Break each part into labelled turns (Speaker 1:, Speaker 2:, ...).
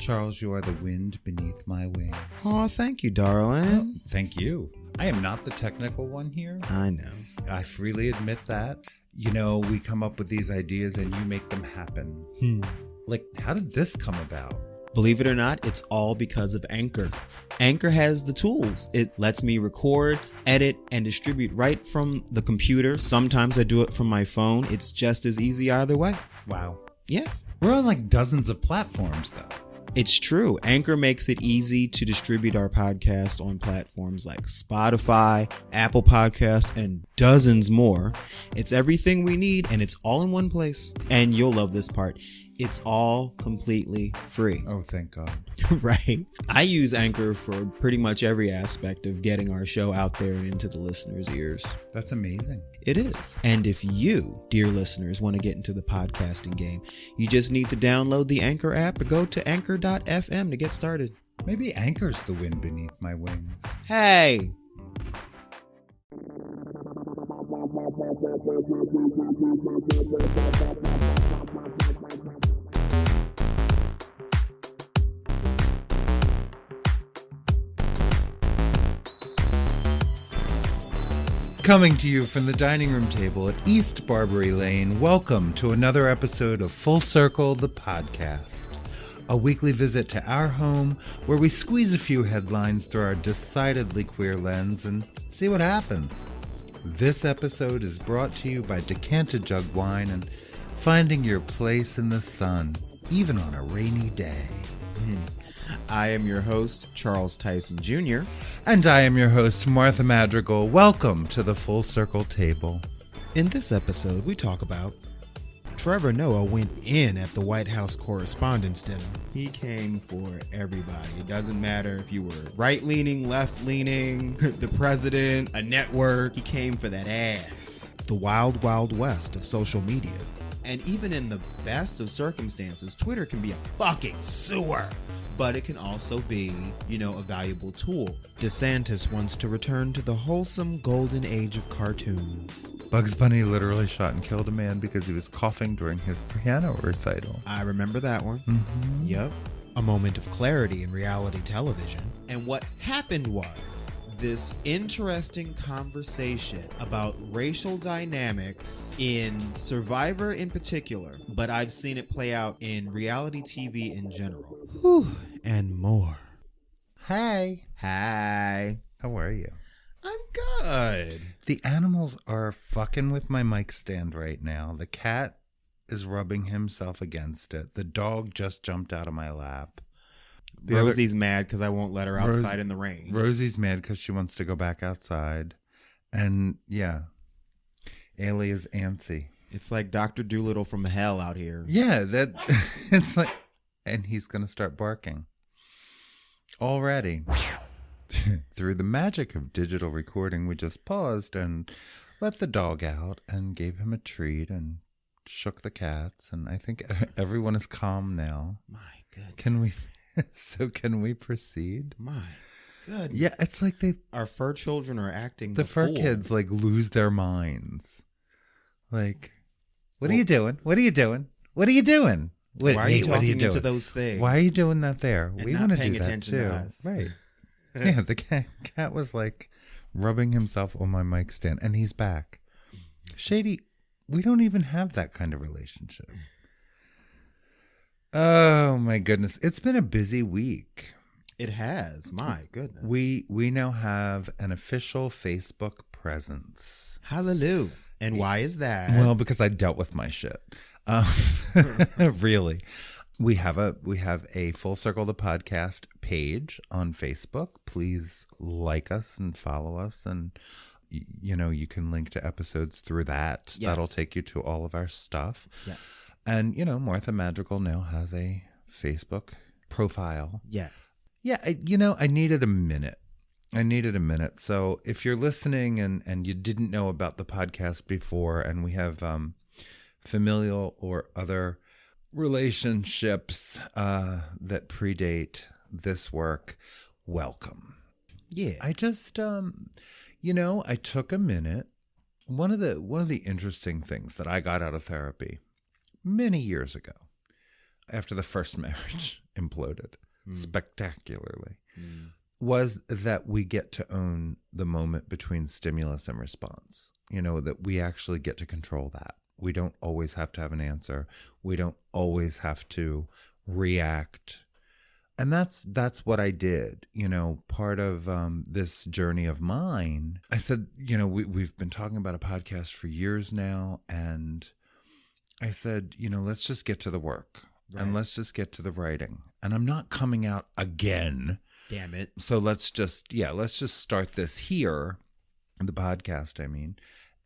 Speaker 1: Charles, you are the wind beneath my wings.
Speaker 2: Oh, thank you, darling.
Speaker 1: Oh, thank you. I am not the technical one here.
Speaker 2: I know.
Speaker 1: I freely admit that. You know, we come up with these ideas and you make them happen. Like, how did this come about?
Speaker 2: Believe it or not, it's all because of Anchor. Anchor has the tools. It lets me record, edit, and distribute right from the computer. Sometimes I do it from my phone. It's just as easy either way.
Speaker 1: Wow.
Speaker 2: Yeah.
Speaker 1: We're on like dozens of platforms, though.
Speaker 2: It's true. Anchor makes it easy to distribute our podcast on platforms like Spotify, Apple Podcast, and dozens more. It's everything we need, and it's all in one place. And you'll love this part. It's all completely free.
Speaker 1: Oh, thank God.
Speaker 2: Right? I use Anchor for pretty much every aspect of getting our show out there and into the listeners' ears.
Speaker 1: That's amazing.
Speaker 2: It is. And if you, dear listeners, want to get into the podcasting game, you just need to download the Anchor app or go to anchor.fm to get started.
Speaker 1: Maybe Anchor's the wind beneath my wings.
Speaker 2: Hey!
Speaker 1: Coming to you from the dining room table at East Barbary Lane, welcome to another episode of Full Circle, the podcast. A weekly visit to our home where we squeeze a few headlines through our decidedly queer lens and see what happens. This episode is brought to you by Decanted Jug Wine and finding your place in the sun, even on a rainy day.
Speaker 2: I am your host, Charles Tyson Jr.
Speaker 1: And I am your host, Martha Madrigal. Welcome to the Full Circle table.
Speaker 2: In this episode, we talk about Trevor Noah went in at the White House Correspondents' Dinner. He came for everybody. It doesn't matter if you were right-leaning, left-leaning, the president, a network. He came for that ass. The wild, wild west of social media. And even in the best of circumstances, Twitter can be a fucking sewer. But it can also be, a valuable tool. DeSantis wants to return to the wholesome golden age of cartoons.
Speaker 1: Bugs Bunny literally shot and killed a man because he was coughing during his piano recital.
Speaker 2: I remember that one.
Speaker 1: Mm-hmm.
Speaker 2: Yep. A moment of clarity in reality television. And what happened was this interesting conversation about racial dynamics in Survivor in particular, but I've seen it play out in reality TV in general. Whew, and more.
Speaker 1: Hey.
Speaker 2: Hi.
Speaker 1: How are you?
Speaker 2: I'm good.
Speaker 1: The animals are fucking with my mic stand right now. The cat is rubbing himself against it. The dog just jumped out of my lap.
Speaker 2: Rosie's mad because I won't let her outside in the rain.
Speaker 1: Rosie's mad because she wants to go back outside. And yeah, Ailey is antsy.
Speaker 2: It's like Dr. Doolittle from hell out here.
Speaker 1: Yeah, it's like, and he's going to start barking. Already. Through the magic of digital recording, we just paused and let the dog out and gave him a treat and shook the cats. And I think everyone is calm now.
Speaker 2: My goodness.
Speaker 1: Can we proceed?
Speaker 2: My goodness.
Speaker 1: Yeah, it's like
Speaker 2: our fur children are acting
Speaker 1: the fur kids like lose their minds. Like, what are you doing? What are you doing? What are you doing?
Speaker 2: Why are you talking into those things?
Speaker 1: Why are you doing that there?
Speaker 2: And
Speaker 1: we
Speaker 2: not
Speaker 1: want to
Speaker 2: paying
Speaker 1: do that
Speaker 2: attention
Speaker 1: too.
Speaker 2: to us.
Speaker 1: Right. Yeah, the cat was like rubbing himself on my mic stand, and he's back. Shady, we don't even have that kind of relationship. Oh my goodness. It's been a busy week.
Speaker 2: It has. My goodness.
Speaker 1: We now have an official Facebook presence.
Speaker 2: Hallelujah. And why is that?
Speaker 1: Well, because I dealt with my shit. Really. We have a Full Circle the Podcast page on Facebook. Please like us and follow us, and you can link to episodes through that.
Speaker 2: Yes.
Speaker 1: That'll take you to all of our stuff.
Speaker 2: Yes.
Speaker 1: And Martha Madrigal now has a Facebook profile.
Speaker 2: Yes.
Speaker 1: Yeah, I needed a minute. So if you're listening and you didn't know about the podcast before, and we have familial or other relationships that predate this work, welcome.
Speaker 2: Yeah.
Speaker 1: I just I took a minute. One of the interesting things that I got out of therapy many years ago, after the first marriage imploded spectacularly, was that we get to own the moment between stimulus and response. That we actually get to control that. We don't always have to have an answer. We don't always have to react. And that's what I did. Part of this journey of mine, I said, we've been talking about a podcast for years now. And I said, let's just get to the work. Right. And let's just get to the writing. And I'm not coming out again.
Speaker 2: Damn it.
Speaker 1: So let's just start this here, the podcast, I mean.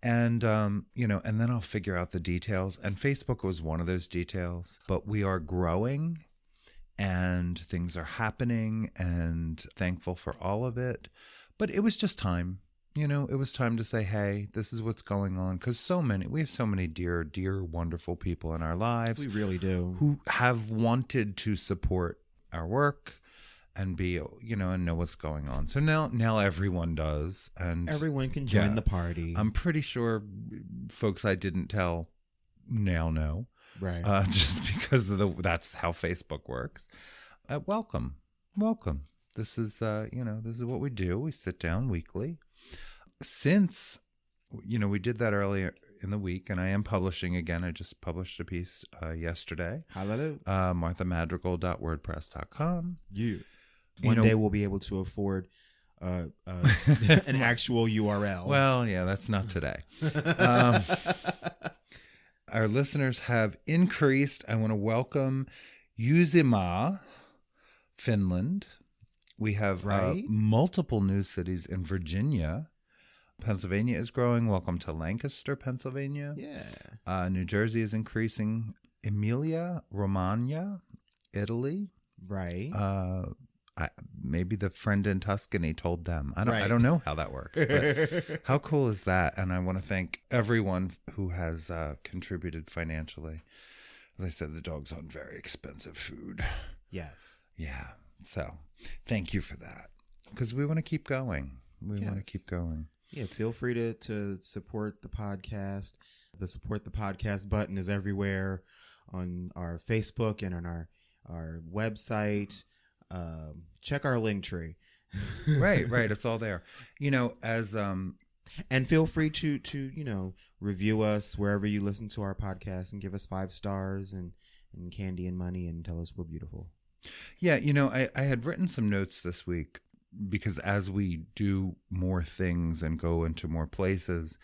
Speaker 1: And, and then I'll figure out the details. And Facebook was one of those details. But we are growing and things are happening and thankful for all of it. But it was just time. It was time to say, hey, this is what's going on. Because we have so many dear, dear, wonderful people in our lives.
Speaker 2: We really do.
Speaker 1: Who have wanted to support our work and be, and know what's going on. So now everyone does. And
Speaker 2: everyone can join the party.
Speaker 1: I'm pretty sure folks I didn't tell now know.
Speaker 2: Right.
Speaker 1: Just because that's how Facebook works. Welcome. This is, this is what we do. We sit down weekly. Since, we did that earlier in the week, and I am publishing again. I just published a piece yesterday.
Speaker 2: Hallelujah.
Speaker 1: marthamadrigal.wordpress.com.
Speaker 2: One day we'll be able to afford an actual URL.
Speaker 1: Well, yeah, that's not today. Our listeners have increased. I want to welcome Uusimaa, Finland. We have multiple new cities in Virginia. Pennsylvania is growing. Welcome to Lancaster, Pennsylvania.
Speaker 2: Yeah.
Speaker 1: New Jersey is increasing. Emilia, Romagna, Italy.
Speaker 2: Right.
Speaker 1: Maybe the friend in Tuscany told them. I don't know how that works. But how cool is that? And I want to thank everyone who has contributed financially. As I said, the dog's on very expensive food.
Speaker 2: Yes.
Speaker 1: Yeah. So thank you for that. Because we want to keep going. We want to keep going.
Speaker 2: Yeah. Feel free to support the podcast. The support the podcast button is everywhere on our Facebook and on our website. Check our Linktree.
Speaker 1: Right. It's all there.
Speaker 2: And feel free to review us wherever you listen to our podcast and give us 5 stars and candy and money and tell us we're beautiful.
Speaker 1: Yeah, I had written some notes this week because as we do more things and go into more places,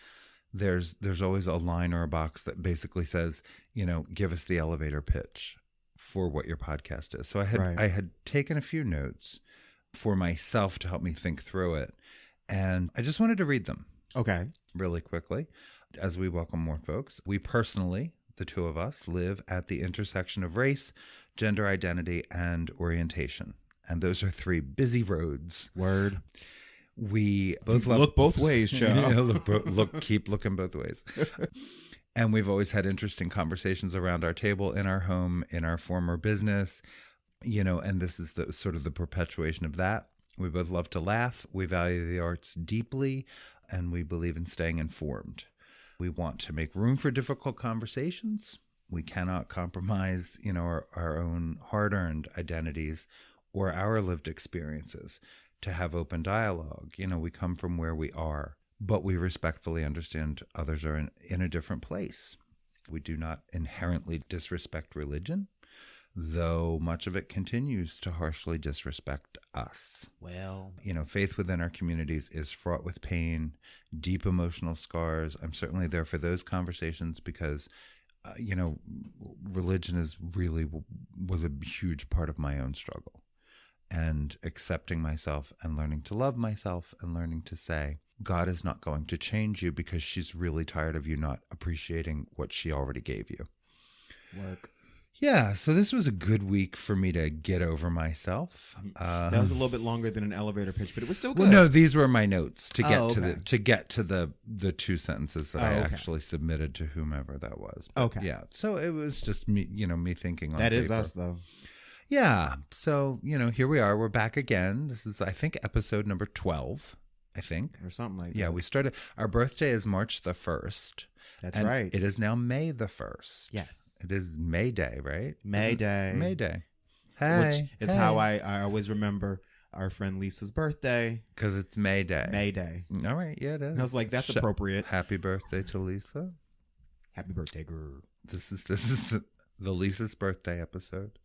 Speaker 1: there's always a line or a box that basically says, give us the elevator pitch for what your podcast is. So I had taken a few notes for myself to help me think through it. And I just wanted to read them.
Speaker 2: Okay.
Speaker 1: Really quickly, as we welcome more folks. We personally, the two of us, live at the intersection of race, gender identity, and orientation. And those are 3 busy roads.
Speaker 2: Word.
Speaker 1: We both
Speaker 2: look both ways, child.
Speaker 1: Keep looking both ways. And we've always had interesting conversations around our table, in our home, in our former business, and this is the sort of the perpetuation of that. We both love to laugh. We value the arts deeply, and we believe in staying informed. We want to make room for difficult conversations. We cannot compromise, our own hard-earned identities or our lived experiences to have open dialogue. We come from where we are, but we respectfully understand others are in a different place. We do not inherently disrespect religion, though much of it continues to harshly disrespect us.
Speaker 2: Well,
Speaker 1: faith within our communities is fraught with pain, deep emotional scars. I'm certainly there for those conversations because, religion was a huge part of my own struggle. And accepting myself and learning to love myself and learning to say, God is not going to change you because she's really tired of you not appreciating what she already gave you.
Speaker 2: Work.
Speaker 1: Yeah, so this was a good week for me to get over myself.
Speaker 2: That was a little bit longer than an elevator pitch, but it was still good.
Speaker 1: Well, no, these were my notes to get
Speaker 2: to
Speaker 1: the 2 sentences that I actually submitted to whomever that was. But yeah, so it was just me, me thinking on
Speaker 2: that
Speaker 1: paper.
Speaker 2: Is us, though.
Speaker 1: Yeah, so here we are. We're back again. This is, I think, episode number 12. I think.
Speaker 2: Or something like that.
Speaker 1: Yeah, we started. Our birthday is March the 1st.
Speaker 2: That's
Speaker 1: and
Speaker 2: right.
Speaker 1: It is now May the 1st.
Speaker 2: Yes.
Speaker 1: It is May Day, right?
Speaker 2: May Day.
Speaker 1: May Day. Hey.
Speaker 2: Which is how I always remember our friend Lisa's birthday.
Speaker 1: Because it's May Day.
Speaker 2: May Day.
Speaker 1: All right, yeah, it is.
Speaker 2: And I was like, that's appropriate.
Speaker 1: Happy birthday to Lisa.
Speaker 2: Happy birthday, girl.
Speaker 1: This is the Lisa's birthday episode.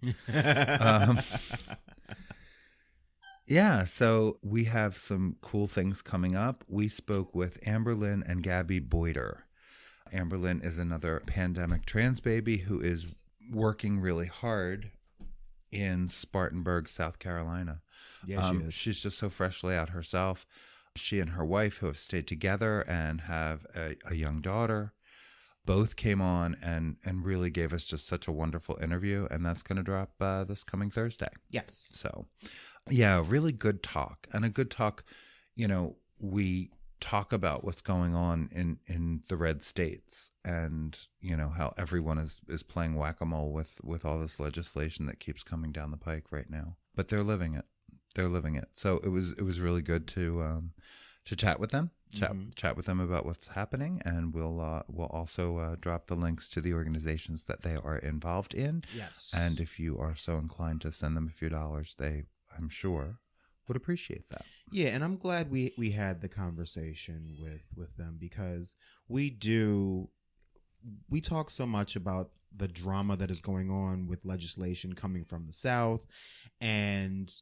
Speaker 1: Yeah, so we have some cool things coming up. We spoke with Amberlynn and Gabby Boyder. Amberlynn is another pandemic trans baby who is working really hard in Spartanburg, South Carolina.
Speaker 2: Yeah, she is.
Speaker 1: She's just so freshly out herself. She and her wife, who have stayed together and have a young daughter, both came on and really gave us just such a wonderful interview. And that's going to drop this coming Thursday.
Speaker 2: Yes.
Speaker 1: So, yeah, really good talk. And a good talk, we talk about what's going on in the red states and, how everyone is playing whack-a-mole with all this legislation that keeps coming down the pike right now. But they're living it. They're living it. So it was really good to chat with them, chat with them about what's happening, and we'll also drop the links to the organizations that they are involved in.
Speaker 2: Yes.
Speaker 1: And if you are so inclined to send them a few dollars, they, I'm sure, would appreciate that.
Speaker 2: Yeah, and I'm glad we had the conversation with them, because we talk so much about the drama that is going on with legislation coming from the South, and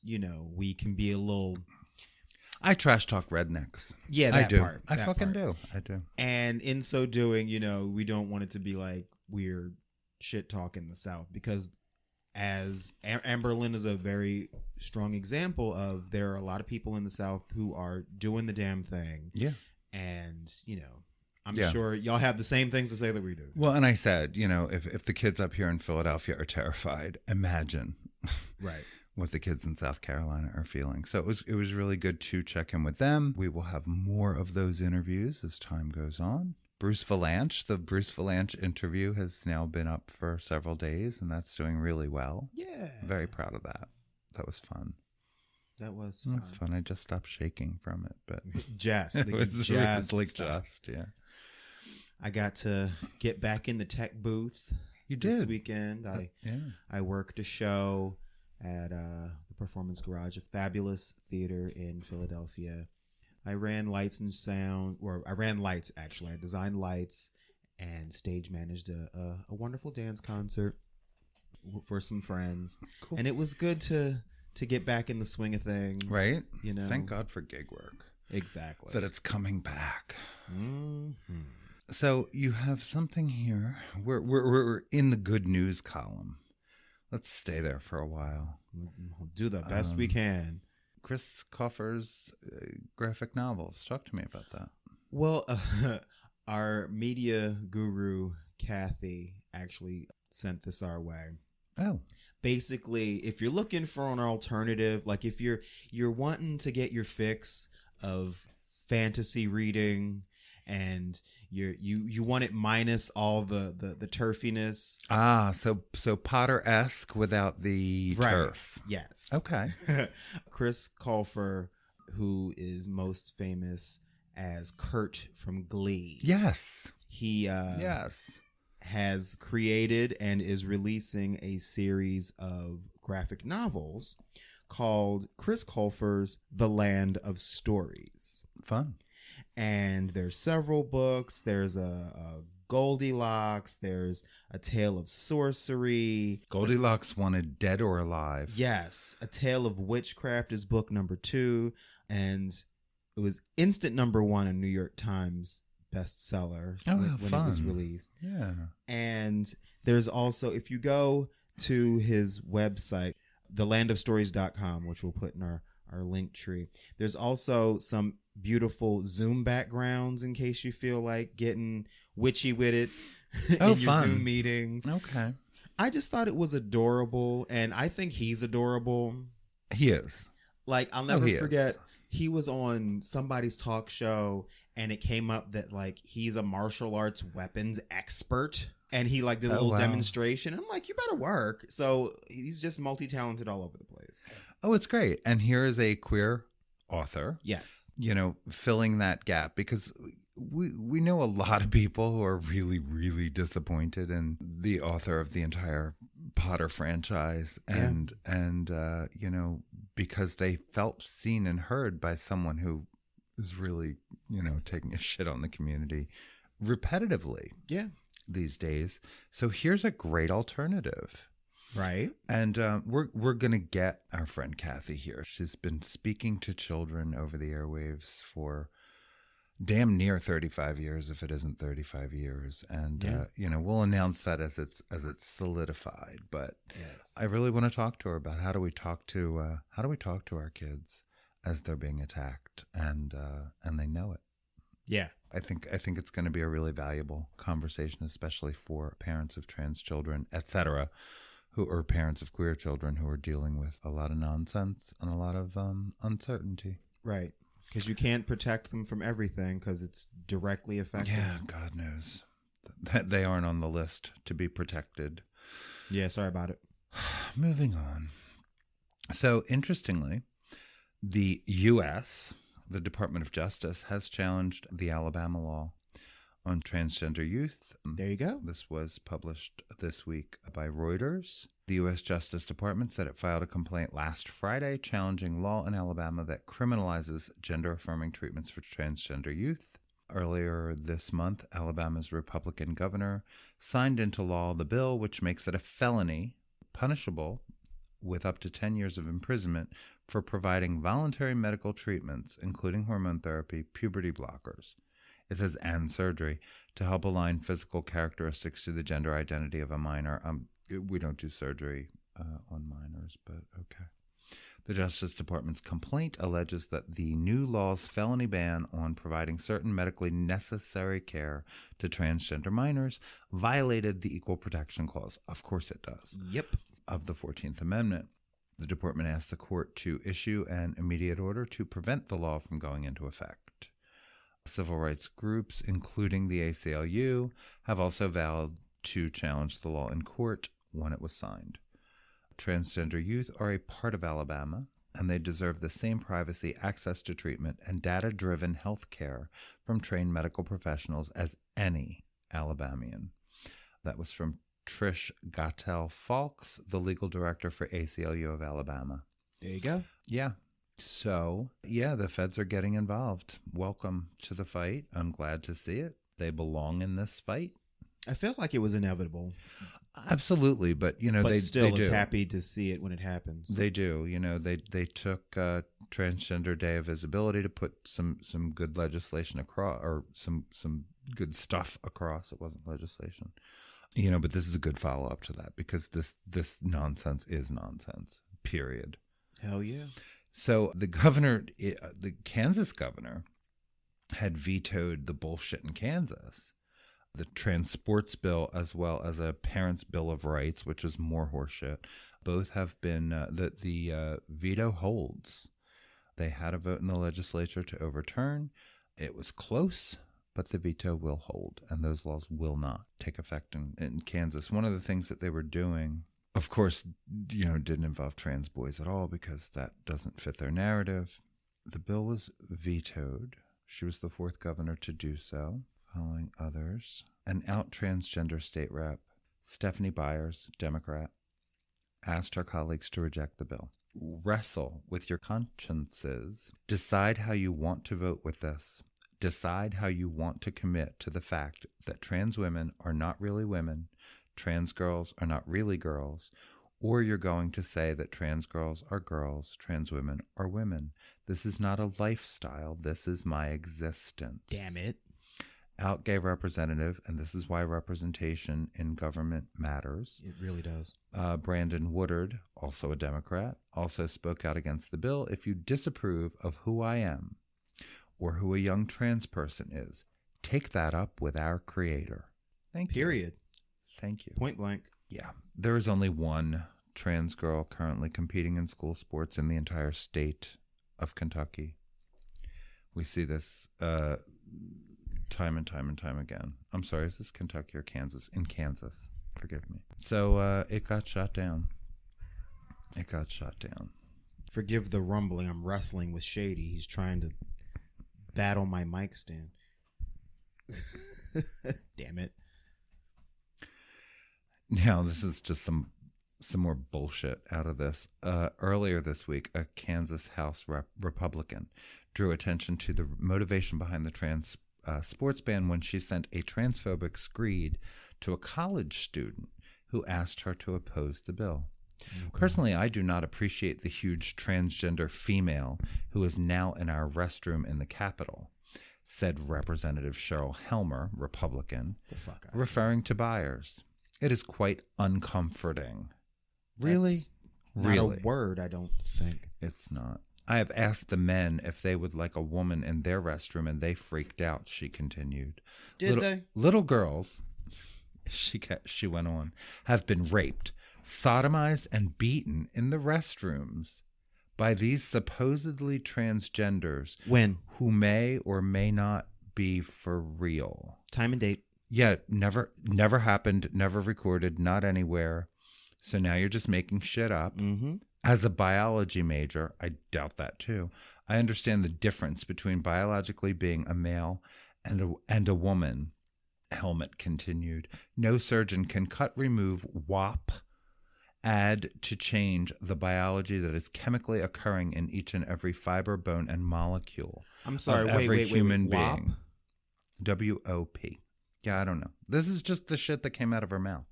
Speaker 2: we can be a little.
Speaker 1: I trash talk rednecks.
Speaker 2: Yeah, that
Speaker 1: I do.
Speaker 2: part.
Speaker 1: I fucking do. I do.
Speaker 2: And in so doing, we don't want it to be like weird shit talk in the South, because as Amberlynn is a very strong example of, there are a lot of people in the South who are doing the damn thing.
Speaker 1: Yeah.
Speaker 2: And, I'm sure y'all have the same things to say that we do.
Speaker 1: Well, and I said, if the kids up here in Philadelphia are terrified, imagine
Speaker 2: right
Speaker 1: what the kids in South Carolina are feeling. So it was really good to check in with them. We will have more of those interviews as time goes on. Bruce Valanche, the Bruce Valanche interview has now been up for several days, and that's doing really well.
Speaker 2: Yeah.
Speaker 1: Very proud of that. That was fun.
Speaker 2: That was
Speaker 1: fun. It was fun. I just stopped shaking from it, but
Speaker 2: just
Speaker 1: yeah.
Speaker 2: I got to get back in the tech booth.
Speaker 1: You did
Speaker 2: this weekend. I worked a show at the Performance Garage, a fabulous theater in Philadelphia. I ran lights and sound, or I ran lights actually. I designed lights and stage managed a wonderful dance concert for some friends. Cool. And it was good to get back in the swing of things.
Speaker 1: Right? Thank God for gig work.
Speaker 2: Exactly.
Speaker 1: That it's coming back.
Speaker 2: Mm-hmm.
Speaker 1: So you have something here. We're in the good news column. Let's stay there for a while.
Speaker 2: We'll do the best we can.
Speaker 1: Chris Coffers' graphic novels. Talk to me about that.
Speaker 2: Well, our media guru, Kathy, actually sent this our way.
Speaker 1: Oh.
Speaker 2: Basically, if you're looking for an alternative, like if you're wanting to get your fix of fantasy reading, and you want it minus all the turfiness.
Speaker 1: So Potter-esque without the turf.
Speaker 2: Yes.
Speaker 1: Okay.
Speaker 2: Chris Colfer, who is most famous as Kurt from Glee.
Speaker 1: Yes.
Speaker 2: He has created and is releasing a series of graphic novels called Chris Colfer's The Land of Stories.
Speaker 1: Fun.
Speaker 2: And there's several books. There's a Goldilocks. There's A Tale of Sorcery.
Speaker 1: Goldilocks wanted Dead or Alive.
Speaker 2: Yes. A Tale of Witchcraft is book number 2. And it was instant number 1 in New York Times bestseller when it was released.
Speaker 1: Yeah.
Speaker 2: And there's also, if you go to his website, thelandofstories.com, which we'll put in our Linktree, there's also some beautiful Zoom backgrounds in case you feel like getting witchy with it in your Zoom meetings.
Speaker 1: Okay.
Speaker 2: I just thought it was adorable, and I think he's adorable.
Speaker 1: He is.
Speaker 2: Like, I'll never forget, he was on somebody's talk show, and it came up that, like, he's a martial arts weapons expert, and he, like, did a little demonstration. I'm like, you better work. So he's just multi-talented all over the place.
Speaker 1: Oh, it's great. And here is a queer author.
Speaker 2: Yes.
Speaker 1: Filling that gap, because we know a lot of people who are really, really disappointed in the author of the entire Potter franchise, and because they felt seen and heard by someone who is really, taking a shit on the community repetitively.
Speaker 2: Yeah.
Speaker 1: These days. So here's a great alternative.
Speaker 2: Right.
Speaker 1: And we're going to get our friend Kathy here. She's been speaking to children over the airwaves for damn near 35 years, if it isn't 35 years. And, we'll announce that as it's solidified. But
Speaker 2: yes.
Speaker 1: I really want to talk to her about how do we talk to our kids as they're being attacked, and they know it.
Speaker 2: Yeah.
Speaker 1: I think it's going to be a really valuable conversation, especially for parents of trans children, etc., who are parents of queer children who are dealing with a lot of nonsense and a lot of uncertainty.
Speaker 2: Right. Because you can't protect them from everything because it's directly affecting them.
Speaker 1: God knows that they aren't on the list to be protected.
Speaker 2: Yeah, sorry about it.
Speaker 1: Moving on. So, interestingly, the U.S., the Department of Justice, has challenged the Alabama law on transgender youth.
Speaker 2: There you go.
Speaker 1: This was published this week by Reuters. The U.S. Justice Department said it filed a complaint last Friday challenging law in Alabama that criminalizes gender-affirming treatments for transgender youth. Earlier this month, Alabama's Republican governor signed into law the bill which makes it a felony, punishable with up to 10 years of imprisonment, for providing voluntary medical treatments, including hormone therapy, puberty blockers. It says, and surgery, to help align physical characteristics to the gender identity of a minor. We don't do surgery on minors, but okay. The Justice Department's complaint alleges that the new law's felony ban on providing certain medically necessary care to transgender minors violated the Equal Protection Clause. Of course it does.
Speaker 2: Yep.
Speaker 1: Of the 14th Amendment. The department asked the court to issue an immediate order to prevent the law from going into effect. Civil rights groups, including the ACLU, have also vowed to challenge the law in court when it was signed. Transgender youth are a part of Alabama, and they deserve the same privacy, access to treatment, and data-driven health care from trained medical professionals as any Alabamian. That was from Trish Gattel-Falks, the legal director for ACLU of Alabama.
Speaker 2: There you go.
Speaker 1: Yeah. So, the feds are getting involved. Welcome to the fight. I'm glad to see it. They belong in this fight.
Speaker 2: I felt like it was inevitable.
Speaker 1: Absolutely, but
Speaker 2: but still,
Speaker 1: they
Speaker 2: it's
Speaker 1: do.
Speaker 2: Happy to see it when it happens.
Speaker 1: They do. They took Transgender Day of Visibility to put some good legislation across, or some good stuff across. It wasn't legislation. But this is a good follow-up to that, because this nonsense is nonsense, period.
Speaker 2: Hell yeah.
Speaker 1: So the governor, the Kansas governor, had vetoed the bullshit in Kansas, the trans sports bill, as well as a parent's bill of rights, which is more horseshit. Both have been, the veto holds. They had a vote in the legislature to overturn. It was close, but the veto will hold, and those laws will not take effect in Kansas. One of the things that they were doing, of course, didn't involve trans boys at all, because that doesn't fit their narrative. The bill was vetoed. She was the fourth governor to do so, following others. An out transgender state rep, Stephanie Byers, Democrat, asked her colleagues to reject the bill. Wrestle with your consciences. Decide how you want to vote with this. Decide how you want to commit to the fact that trans women are not really women, trans girls are not really girls, or you're going to say that trans girls are girls, trans women are women. This is not a lifestyle. This is my existence.
Speaker 2: Damn it.
Speaker 1: Out gay representative, and this is why representation in government matters.
Speaker 2: It really does.
Speaker 1: Brandon Woodard, also a Democrat, also spoke out against the bill. If you disapprove of who I am, or who a young trans person is, take that up with our creator. Thank you.
Speaker 2: Period.
Speaker 1: Thank you.
Speaker 2: Point blank.
Speaker 1: Yeah. There is only one trans girl currently competing in school sports in the entire state of Kentucky. We see this time and time and time again. I'm sorry, is this Kentucky or Kansas? In Kansas. Forgive me. So it got shot down.
Speaker 2: Forgive the rumbling. I'm wrestling with Shady. He's trying to battle my mic stand. Damn it.
Speaker 1: Now, this is just some more bullshit out of this. Earlier this week, a Kansas House Republican drew attention to the motivation behind the trans sports ban when she sent a transphobic screed to a college student who asked her to oppose the bill. Okay. Personally, I do not appreciate the huge transgender female who is now in our restroom in the Capitol, said Representative Cheryl Helmer, Republican, referring to Byers. It is quite uncomforting. Really?
Speaker 2: That's not a word, I don't think.
Speaker 1: It's not. I have asked the men if they would like a woman in their restroom, and they freaked out, she continued.
Speaker 2: Did they?
Speaker 1: Little girls, she went on, have been raped, sodomized, and beaten in the restrooms by these supposedly transgenders.
Speaker 2: When?
Speaker 1: Who may or may not be for real.
Speaker 2: Time and date.
Speaker 1: Yeah, never happened, never recorded, not anywhere. So now you're just making shit up.
Speaker 2: Mm-hmm.
Speaker 1: As a biology major, I doubt that too. I understand the difference between biologically being a male and a woman. Helmet continued. No surgeon can cut, remove, add to change the biology that is chemically occurring in each and every fiber, bone, and molecule.
Speaker 2: I'm sorry,
Speaker 1: of every
Speaker 2: wait,
Speaker 1: human
Speaker 2: WAP?
Speaker 1: being. WOP. Yeah, I don't know. This is just the shit that came out of her mouth.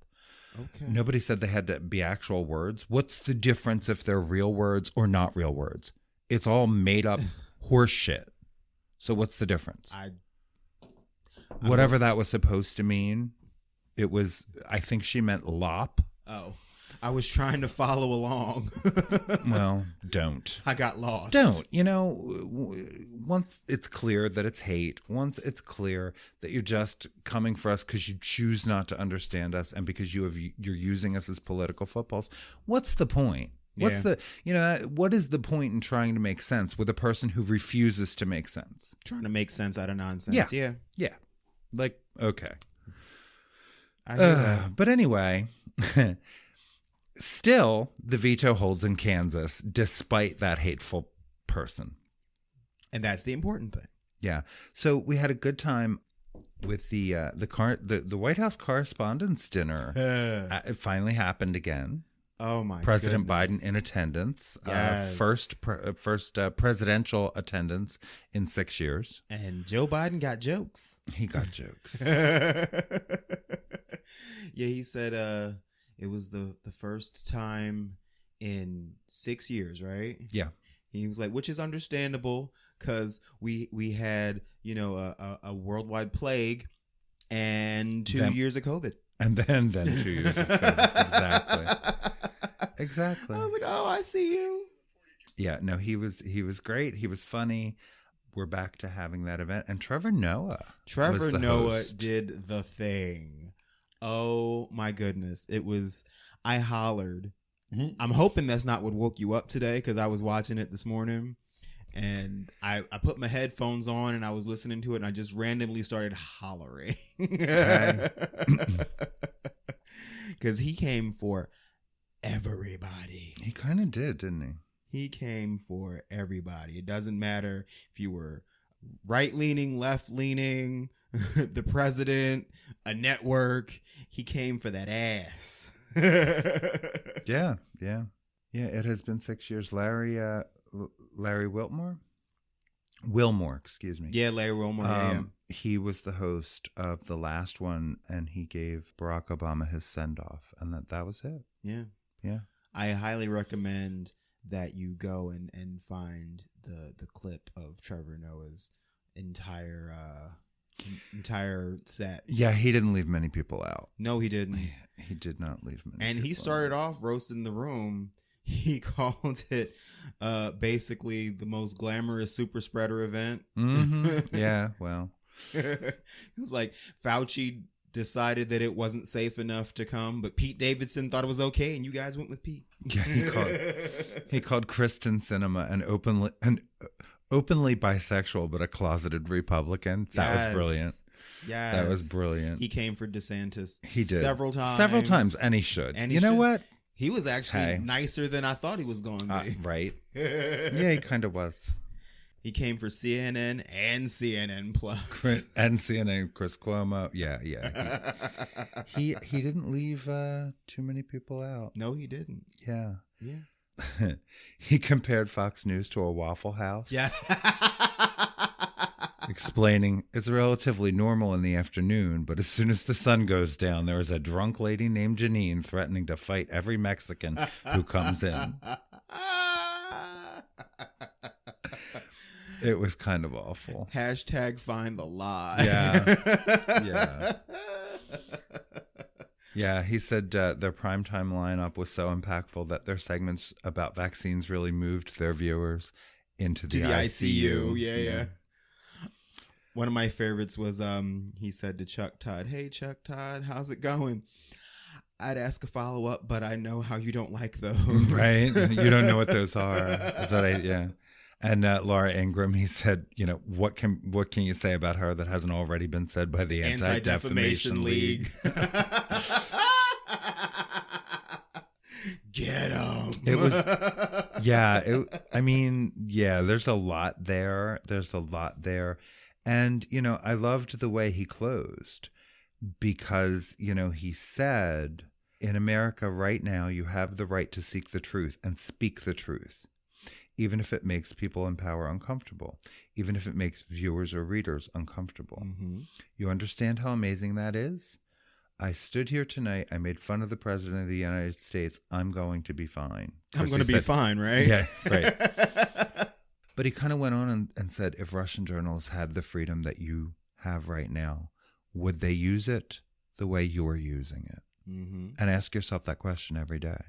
Speaker 2: Okay.
Speaker 1: Nobody said they had to be actual words. What's the difference if they're real words or not real words? It's all made up horse shit. So what's the difference? Whatever that was supposed to mean, it was, I think she meant lop.
Speaker 2: Oh. I was trying to follow along.
Speaker 1: Well, don't.
Speaker 2: I got lost.
Speaker 1: Don't. You know, once it's clear that it's hate, once it's clear that you're just coming for us because you choose not to understand us and because you're using us as political footballs, what's the point? What is the point in trying to make sense with a person who refuses to make sense?
Speaker 2: Trying to make sense out of nonsense. Yeah.
Speaker 1: Like, okay.
Speaker 2: I hear that.
Speaker 1: But anyway, still, the veto holds in Kansas despite that hateful person.
Speaker 2: And that's the important thing.
Speaker 1: Yeah. So we had a good time with the White House Correspondents' Dinner. It finally happened again.
Speaker 2: Oh my!
Speaker 1: President
Speaker 2: goodness.
Speaker 1: Biden in attendance.
Speaker 2: Yes.
Speaker 1: First presidential attendance in 6 years.
Speaker 2: And Joe Biden got jokes.
Speaker 1: He got jokes.
Speaker 2: Yeah, he said it was the first time in 6 years, right?
Speaker 1: Yeah.
Speaker 2: He was like, which is understandable because we had, a worldwide plague and 2 years of COVID.
Speaker 1: And then 2 years of COVID. Exactly.
Speaker 2: I was like, oh, I see you.
Speaker 1: Yeah, no, he was great. He was funny. We're back to having that event. And Trevor Noah host.
Speaker 2: Did the thing. Oh my goodness. I hollered. Mm-hmm. I'm hoping that's not what woke you up today because I was watching it this morning and I put my headphones on and I was listening to it and I just randomly started hollering. Because he came for everybody.
Speaker 1: He kind of did, didn't he?
Speaker 2: He came for everybody. It doesn't matter if you were right-leaning, left-leaning, the president, a network. He came for that ass.
Speaker 1: Yeah. It has been 6 years. Larry Wilmore, excuse me.
Speaker 2: Yeah, Larry Wilmore.
Speaker 1: He was the host of the last one, and he gave Barack Obama his send-off, and that was it.
Speaker 2: Yeah. I highly recommend that you go and find the clip of Trevor Noah's entire set.
Speaker 1: Yeah, he didn't leave many people out.
Speaker 2: No, he didn't.
Speaker 1: He did not leave many.
Speaker 2: And he started off roasting the room. He called it basically the most glamorous super spreader event.
Speaker 1: Mm-hmm. Yeah, well.
Speaker 2: It's like Fauci decided that it wasn't safe enough to come, but Pete Davidson thought it was okay, and you guys went with Pete.
Speaker 1: Yeah, he called Kristen Sinema an openly bisexual but a closeted Republican. That was brilliant.
Speaker 2: Yeah,
Speaker 1: that was brilliant.
Speaker 2: He came for DeSantis.
Speaker 1: He did
Speaker 2: several times,
Speaker 1: and he should.
Speaker 2: And
Speaker 1: you know what?
Speaker 2: He was actually nicer than I thought he was going to be.
Speaker 1: Right. Yeah, he kind of was.
Speaker 2: He came for CNN and CNN Plus.
Speaker 1: And CNN, Chris Cuomo. Yeah. He didn't leave too many people out.
Speaker 2: No, he didn't.
Speaker 1: Yeah.
Speaker 2: Yeah.
Speaker 1: He compared Fox News to a Waffle House.
Speaker 2: Yeah.
Speaker 1: Explaining it's relatively normal in the afternoon, but as soon as the sun goes down, there is a drunk lady named Janine threatening to fight every Mexican who comes in. It was kind of awful.
Speaker 2: Hashtag find the lie.
Speaker 1: Yeah. Yeah, he said their primetime lineup was so impactful that their segments about vaccines really moved their viewers into the ICU.
Speaker 2: Yeah. One of my favorites was he said to Chuck Todd, "Hey, Chuck Todd, how's it going? I'd ask a follow-up, but I know how you don't like those."
Speaker 1: Right? You don't know what those are. That's what And Laura Ingraham, he said, what can you say about her that hasn't already been said by the Anti-Defamation League?
Speaker 2: Get him.
Speaker 1: It was, there's a lot there. And, I loved the way he closed because, he said, in America right now, you have the right to seek the truth and speak the truth, even if it makes people in power uncomfortable, even if it makes viewers or readers uncomfortable. Mm-hmm. You understand how amazing that is? I stood here tonight. I made fun of the president of the United States. I'm going to be fine.
Speaker 2: I'm going to be fine, right?
Speaker 1: Yeah, right. But he kind of went on and said, if Russian journalists had the freedom that you have right now, would they use it the way you're using it? Mm-hmm. And ask yourself that question every day.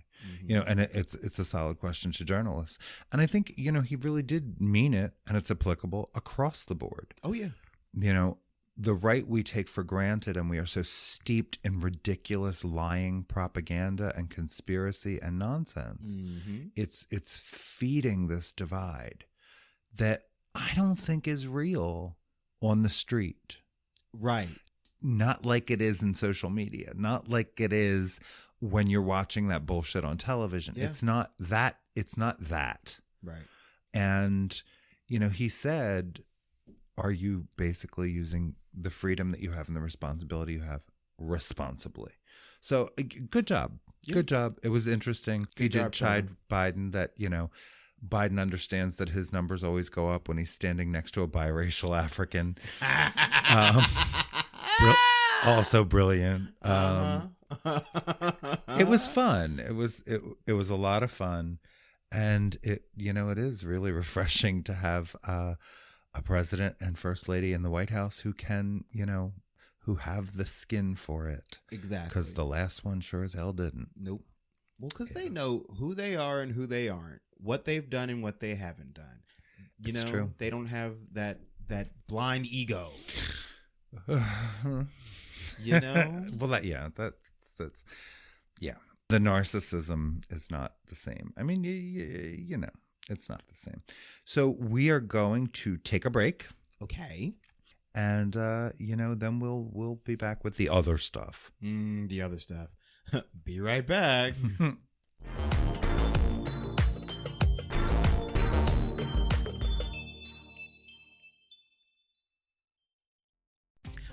Speaker 1: Mm-hmm. And it's a solid question to journalists. And I think, he really did mean it, and it's applicable across the board.
Speaker 2: Oh, yeah.
Speaker 1: The right we take for granted, and we are so steeped in ridiculous lying propaganda and conspiracy and nonsense. Mm-hmm. It's feeding this divide that I don't think is real on the street.
Speaker 2: Right.
Speaker 1: Not like it is in social media. Not like it is when you're watching that bullshit on television. Yeah. It's not that.
Speaker 2: Right.
Speaker 1: And, he said, are you basically using the freedom that you have and the responsibility you have responsibly? So good job. Yeah. Good job. It was interesting. He did chide Biden that, Biden understands that his numbers always go up when he's standing next to a biracial African. Also brilliant. It was fun. It was a lot of fun, and it is really refreshing to have a president and first lady in the White House who can who have the skin for it.
Speaker 2: Exactly.
Speaker 1: Because the last one sure as hell didn't.
Speaker 2: Nope. Well, because they know who they are and who they aren't, what they've done and what they haven't done.
Speaker 1: It's true.
Speaker 2: They don't have that blind ego.
Speaker 1: Well, that's the narcissism is not the same. I mean, it's not the same. So we are going to take a break.
Speaker 2: Okay.
Speaker 1: And then we'll be back with the other stuff.
Speaker 2: The other stuff. Be right back.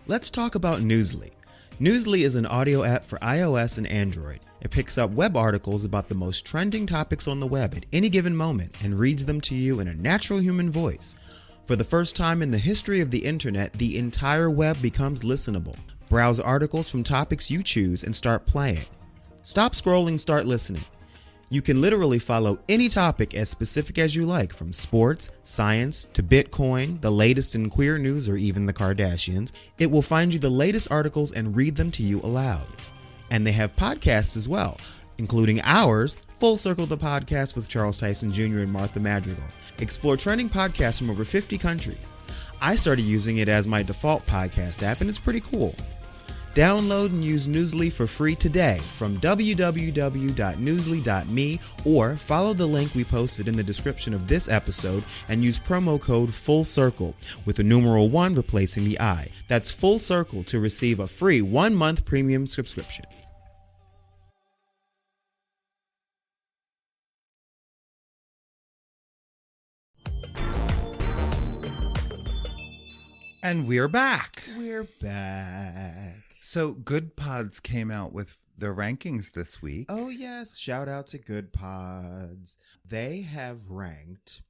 Speaker 2: Let's talk about Newsley. Newsley is an audio app for iOS and Android. It picks up web articles about the most trending topics on the web at any given moment and reads them to you in a natural human voice. For the first time in the history of the internet, the entire web becomes listenable. Browse articles from topics you choose and start playing. Stop scrolling, start listening. You can literally follow any topic as specific as you like, from sports, science, to Bitcoin, the latest in queer news, or even the Kardashians. It will find you the latest articles and read them to you aloud. And they have podcasts as well, including ours, Full Circle the Podcast with Charles Tyson Jr. and Martha Madrigal. Explore trending podcasts from over 50 countries. I started using it as my default podcast app, and it's pretty cool. Download and use Newsley for free today from www.newsley.me, or follow the link we posted in the description of this episode and use promo code FULLCIRCLE with the numeral 1 replacing the I. That's Full Circle to receive a free 1-month premium subscription.
Speaker 1: And we're back.
Speaker 2: We're back.
Speaker 1: So Good Pods came out with their rankings this week.
Speaker 2: Oh, yes. Shout out to Good Pods. They have ranked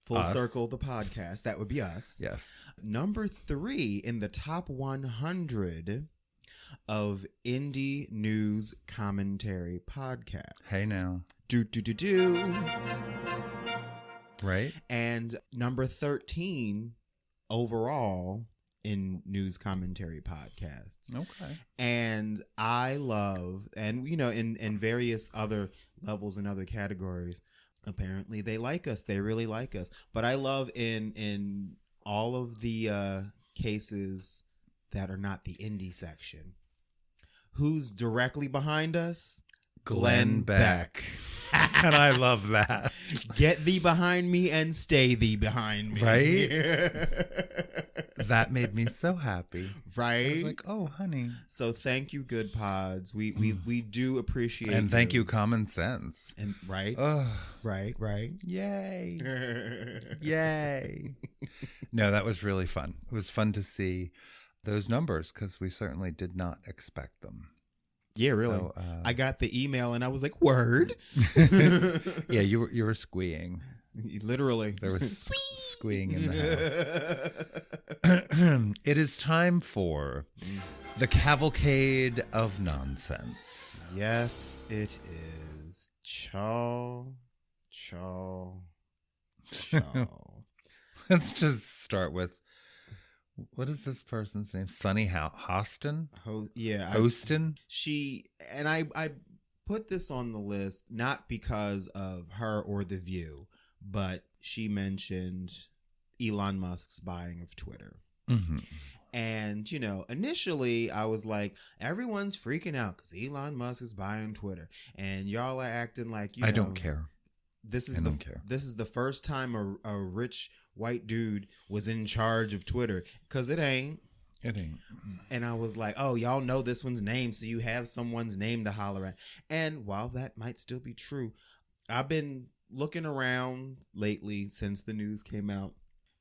Speaker 2: Full Circle, the podcast. That would be us.
Speaker 1: Yes.
Speaker 2: Number 3 in the top 100 of indie news commentary podcasts.
Speaker 1: Hey now.
Speaker 2: Do.
Speaker 1: Right?
Speaker 2: And number 13 overall in news commentary podcasts.
Speaker 1: Okay.
Speaker 2: And I love, and you know, in various other levels and other categories, apparently they like us. They really like us. But I love in all of the cases that are not the indie section. Who's directly behind us?
Speaker 1: Glenn Beck. And I love that.
Speaker 2: Get thee behind me and stay thee behind me.
Speaker 1: Right? That made me so happy.
Speaker 2: Right?
Speaker 1: I was like, oh, honey.
Speaker 2: So thank you, Good Pods. We do appreciate
Speaker 1: And thank you, Common Sense.
Speaker 2: And right?
Speaker 1: Oh,
Speaker 2: Right.
Speaker 1: yay. Yay. No, that was really fun. It was fun to see those numbers because we certainly did not expect them.
Speaker 2: Yeah, really.
Speaker 1: So,
Speaker 2: I got the email and I was like, word.
Speaker 1: Yeah, you were squeeing.
Speaker 2: Literally.
Speaker 1: There was squeeing in the house. It is time for the Cavalcade of Nonsense.
Speaker 2: Yes, it is. Chaw.
Speaker 1: Let's just start with, what is this person's name? Sunny Hostin? Hostin?
Speaker 2: I put this on the list not because of her or The View, but she mentioned Elon Musk's buying of Twitter.
Speaker 1: Mm-hmm.
Speaker 2: And, you know, initially I was like, everyone's freaking out because Elon Musk is buying Twitter. And y'all are acting like,
Speaker 1: I don't care.
Speaker 2: This is the first time a rich white dude was in charge of Twitter, because it ain't. And I was like, oh, y'all know this one's name, so you have someone's name to holler at. And while that might still be true, I've been looking around lately since the news came out,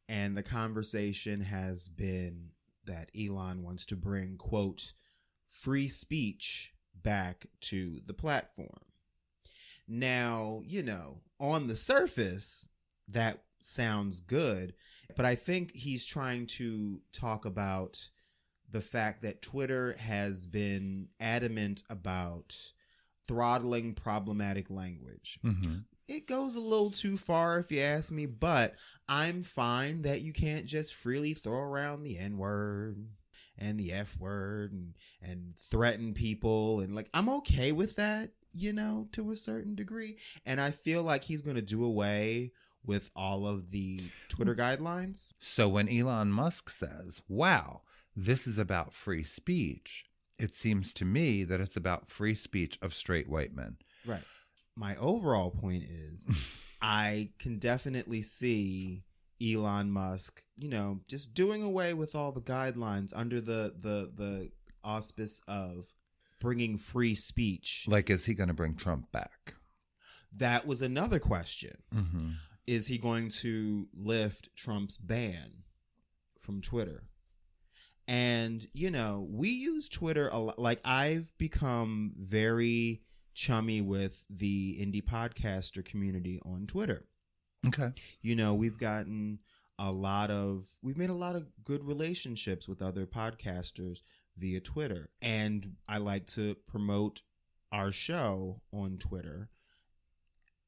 Speaker 2: and the conversation has been that Elon wants to bring, quote, free speech back to the platform. Now, you know, on the surface, that sounds good, but I think he's trying to talk about the fact that Twitter has been adamant about throttling problematic language.
Speaker 1: Mm-hmm.
Speaker 2: It goes a little too far if you ask me, but I'm fine that you can't just freely throw around the N-word and the F-word and threaten people. And like, I'm okay with that, you know, to a certain degree. And I feel like he's going to do away with all of the Twitter guidelines.
Speaker 1: So when Elon Musk says, wow, this is about free speech, it seems to me that it's about free speech of straight white men.
Speaker 2: Right. My overall point is I can definitely see Elon Musk, you know, just doing away with all the guidelines under the auspice of bringing free speech.
Speaker 1: Like, is he going to bring Trump back?
Speaker 2: That was another question.
Speaker 1: Mm-hmm.
Speaker 2: Is he going to lift Trump's ban from Twitter? And, you know, we use Twitter a lot. Like, I've become very chummy with the indie podcaster community on Twitter.
Speaker 1: Okay.
Speaker 2: You know, we've made a lot of good relationships with other podcasters via Twitter. And I like to promote our show on Twitter.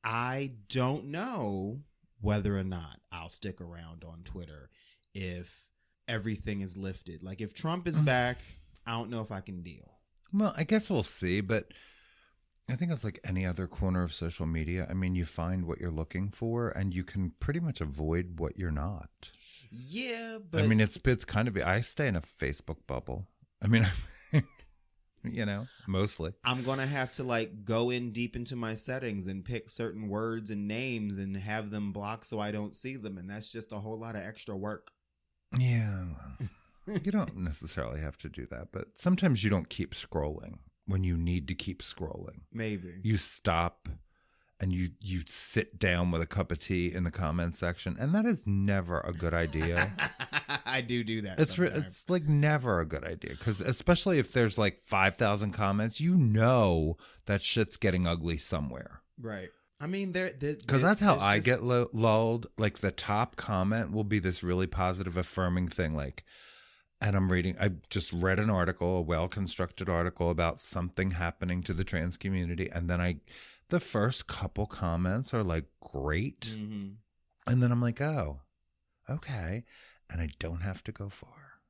Speaker 2: I don't know whether or not I'll stick around on Twitter if everything is lifted. Like, if Trump is back, I don't know if I can deal.
Speaker 1: Well, I guess we'll see, but I think it's like any other corner of social media. I mean, you find what you're looking for and you can pretty much avoid what you're not.
Speaker 2: Yeah, but
Speaker 1: I mean, it's kind of, I stay in a Facebook bubble. I mean, you know, mostly.
Speaker 2: I'm going to have to like go in deep into my settings and pick certain words and names and have them blocked so I don't see them. And that's just a whole lot of extra work.
Speaker 1: Yeah. You don't necessarily have to do that, but sometimes you don't keep scrolling when you need to keep scrolling.
Speaker 2: Maybe.
Speaker 1: You stop and you sit down with a cup of tea in the comments section, and that is never a good idea.
Speaker 2: I do that.
Speaker 1: It's like never a good idea, because especially if there's like 5,000 comments, you know that shit's getting ugly somewhere.
Speaker 2: Right. I mean,
Speaker 1: because that's how I get lulled. Like the top comment will be this really positive, affirming thing. Like, and I just read an article, a well-constructed article about something happening to the trans community. And then the first couple comments are like, great. Mm-hmm. And then I'm like, oh, okay. And I don't have to go far.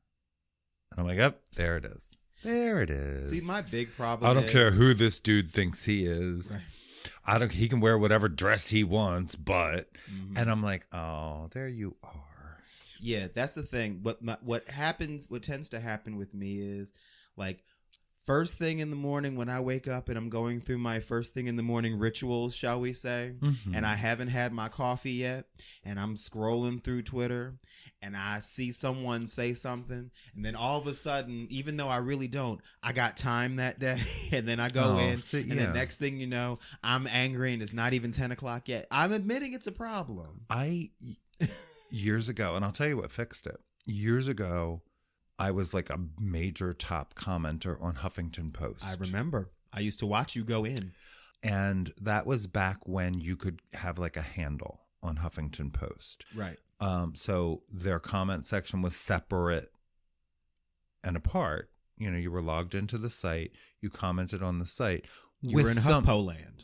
Speaker 1: And I'm like, oh, there it is. There it is.
Speaker 2: See, my big problem
Speaker 1: I don't care who this dude thinks he is.
Speaker 2: Right.
Speaker 1: He can wear whatever dress he wants, but, and I'm like, oh, there you are.
Speaker 2: Yeah, that's the thing. What tends to happen with me is like first thing in the morning when I wake up and I'm going through my first thing in the morning rituals, shall we say, and I haven't had my coffee yet, and I'm scrolling through Twitter and I see someone say something, and then all of a sudden, even though I really don't, I got time that day, and then I go and the next thing you know, I'm angry and it's not even 10 o'clock yet. I'm admitting it's a problem.
Speaker 1: Years ago, and I'll tell you what fixed it. Years ago, I was like a major top commenter on Huffington Post.
Speaker 2: I remember. I used to watch you go in.
Speaker 1: And that was back when you could have like a handle on Huffington Post.
Speaker 2: Right.
Speaker 1: So their comment section was separate and apart. You know, you were logged into the site, you commented on the site.
Speaker 2: You were in HuffPo land.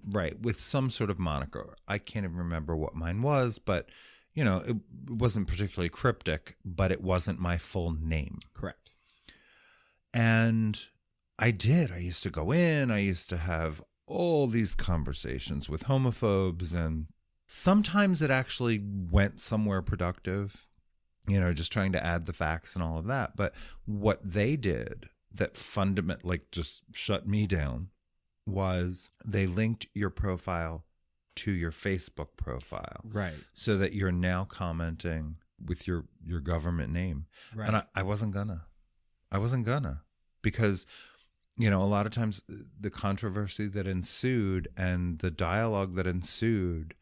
Speaker 1: Right, with some sort of moniker. I can't even remember what mine was, but you know, it wasn't particularly cryptic, but it wasn't my full name.
Speaker 2: Correct.
Speaker 1: And I used to go in, I used to have all these conversations with homophobes, and sometimes it actually went somewhere productive, you know, just trying to add the facts and all of that. But what they did that fundamentally just shut me down was they linked your profile to your Facebook profile.
Speaker 2: Right.
Speaker 1: So that you're now commenting with your government name. Right. And I wasn't gonna. Because, you know, a lot of times the controversy that ensued and the dialogue that ensued,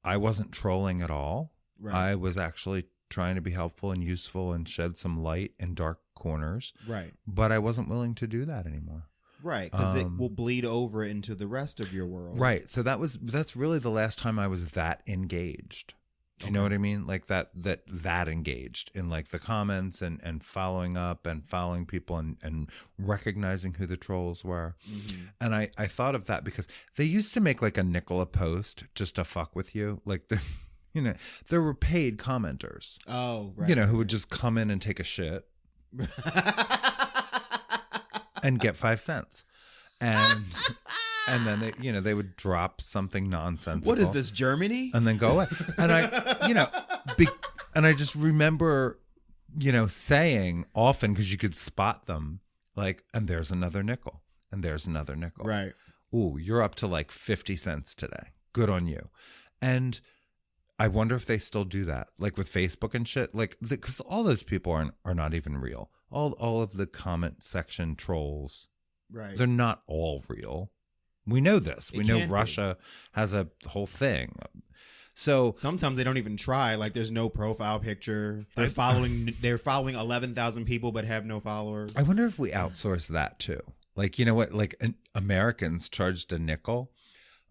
Speaker 1: I wasn't trolling at all. Right. I was actually trying to be helpful and useful and shed some light in dark corners. Right. But I wasn't willing to do that anymore.
Speaker 2: Right, because it will bleed over into the rest of your world.
Speaker 1: Right. So that's really the last time I was that engaged. Do you know what I mean? Like that engaged in like the comments and following up and following people and recognizing who the trolls were. Mm-hmm. And I thought of that because they used to make like a nickel a post just to fuck with you. Like you know, there were paid commenters.
Speaker 2: Oh, right.
Speaker 1: You know, who would just come in and take a shit. And get 5 cents, and then they would drop something nonsensical.
Speaker 2: What is this, Germany?
Speaker 1: And then go away. And I just remember, you know, saying often, because you could spot them, like, and there's another nickel, and there's another nickel.
Speaker 2: Right.
Speaker 1: Ooh, you're up to like 50 cents today. Good on you. And I wonder if they still do that, like with Facebook and shit, like because all those people are not even real. All of the comment section trolls, right? They're not all real. We know this. We know Russia has a whole thing. So
Speaker 2: sometimes they don't even try. Like there's no profile picture. They're following 11,000 people but have no followers.
Speaker 1: I wonder if we outsource that too. Like, you know what? Like Americans charged a nickel.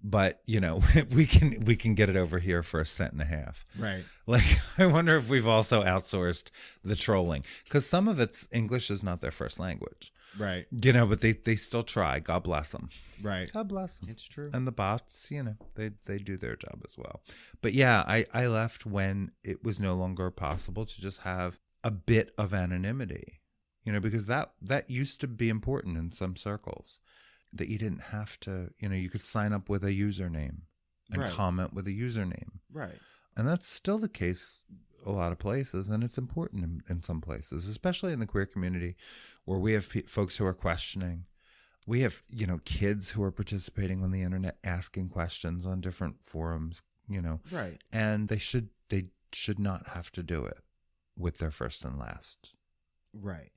Speaker 1: But, you know, we can get it over here for 1.50 cents.
Speaker 2: Right.
Speaker 1: Like, I wonder if we've also outsourced the trolling. Because some of it's English is not their first language.
Speaker 2: Right.
Speaker 1: You know, but they still try. God bless them.
Speaker 2: Right.
Speaker 1: God bless them.
Speaker 2: It's true.
Speaker 1: And the bots, you know, they do their job as well. But yeah, I left when it was no longer possible to just have a bit of anonymity. You know, because that used to be important in some circles. That you didn't have to, you know, you could sign up with a username and comment with a username.
Speaker 2: Right.
Speaker 1: And that's still the case a lot of places. And it's important in some places, especially in the queer community where we have folks who are questioning. We have, you know, kids who are participating on the internet, asking questions on different forums, you know.
Speaker 2: Right.
Speaker 1: And they should not have to do it with their first and last.
Speaker 2: Right.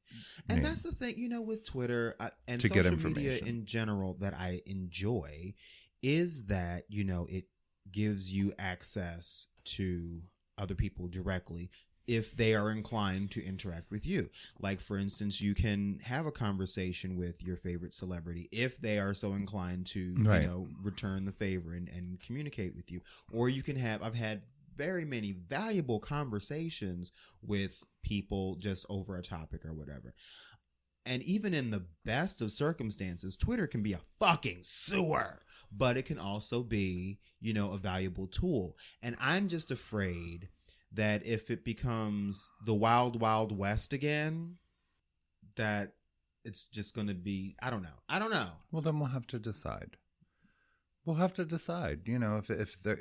Speaker 2: And that's the thing, you know, with Twitter and social media in general that I enjoy is that, you know, it gives you access to other people directly. if they are inclined to interact with you. Like, for instance, you can have a conversation with your favorite celebrity if they are so inclined to,
Speaker 1: Right.
Speaker 2: you know, return the favor and communicate with you. Or you can have, I've had very many valuable conversations with people just over a topic or whatever. And even in the best of circumstances, Twitter can be a fucking sewer, but it can also be, you know, a valuable tool. And I'm just afraid that if it becomes the wild, wild west again, that it's just going to be, I don't know.
Speaker 1: Well, then we'll have to decide. You know, if there,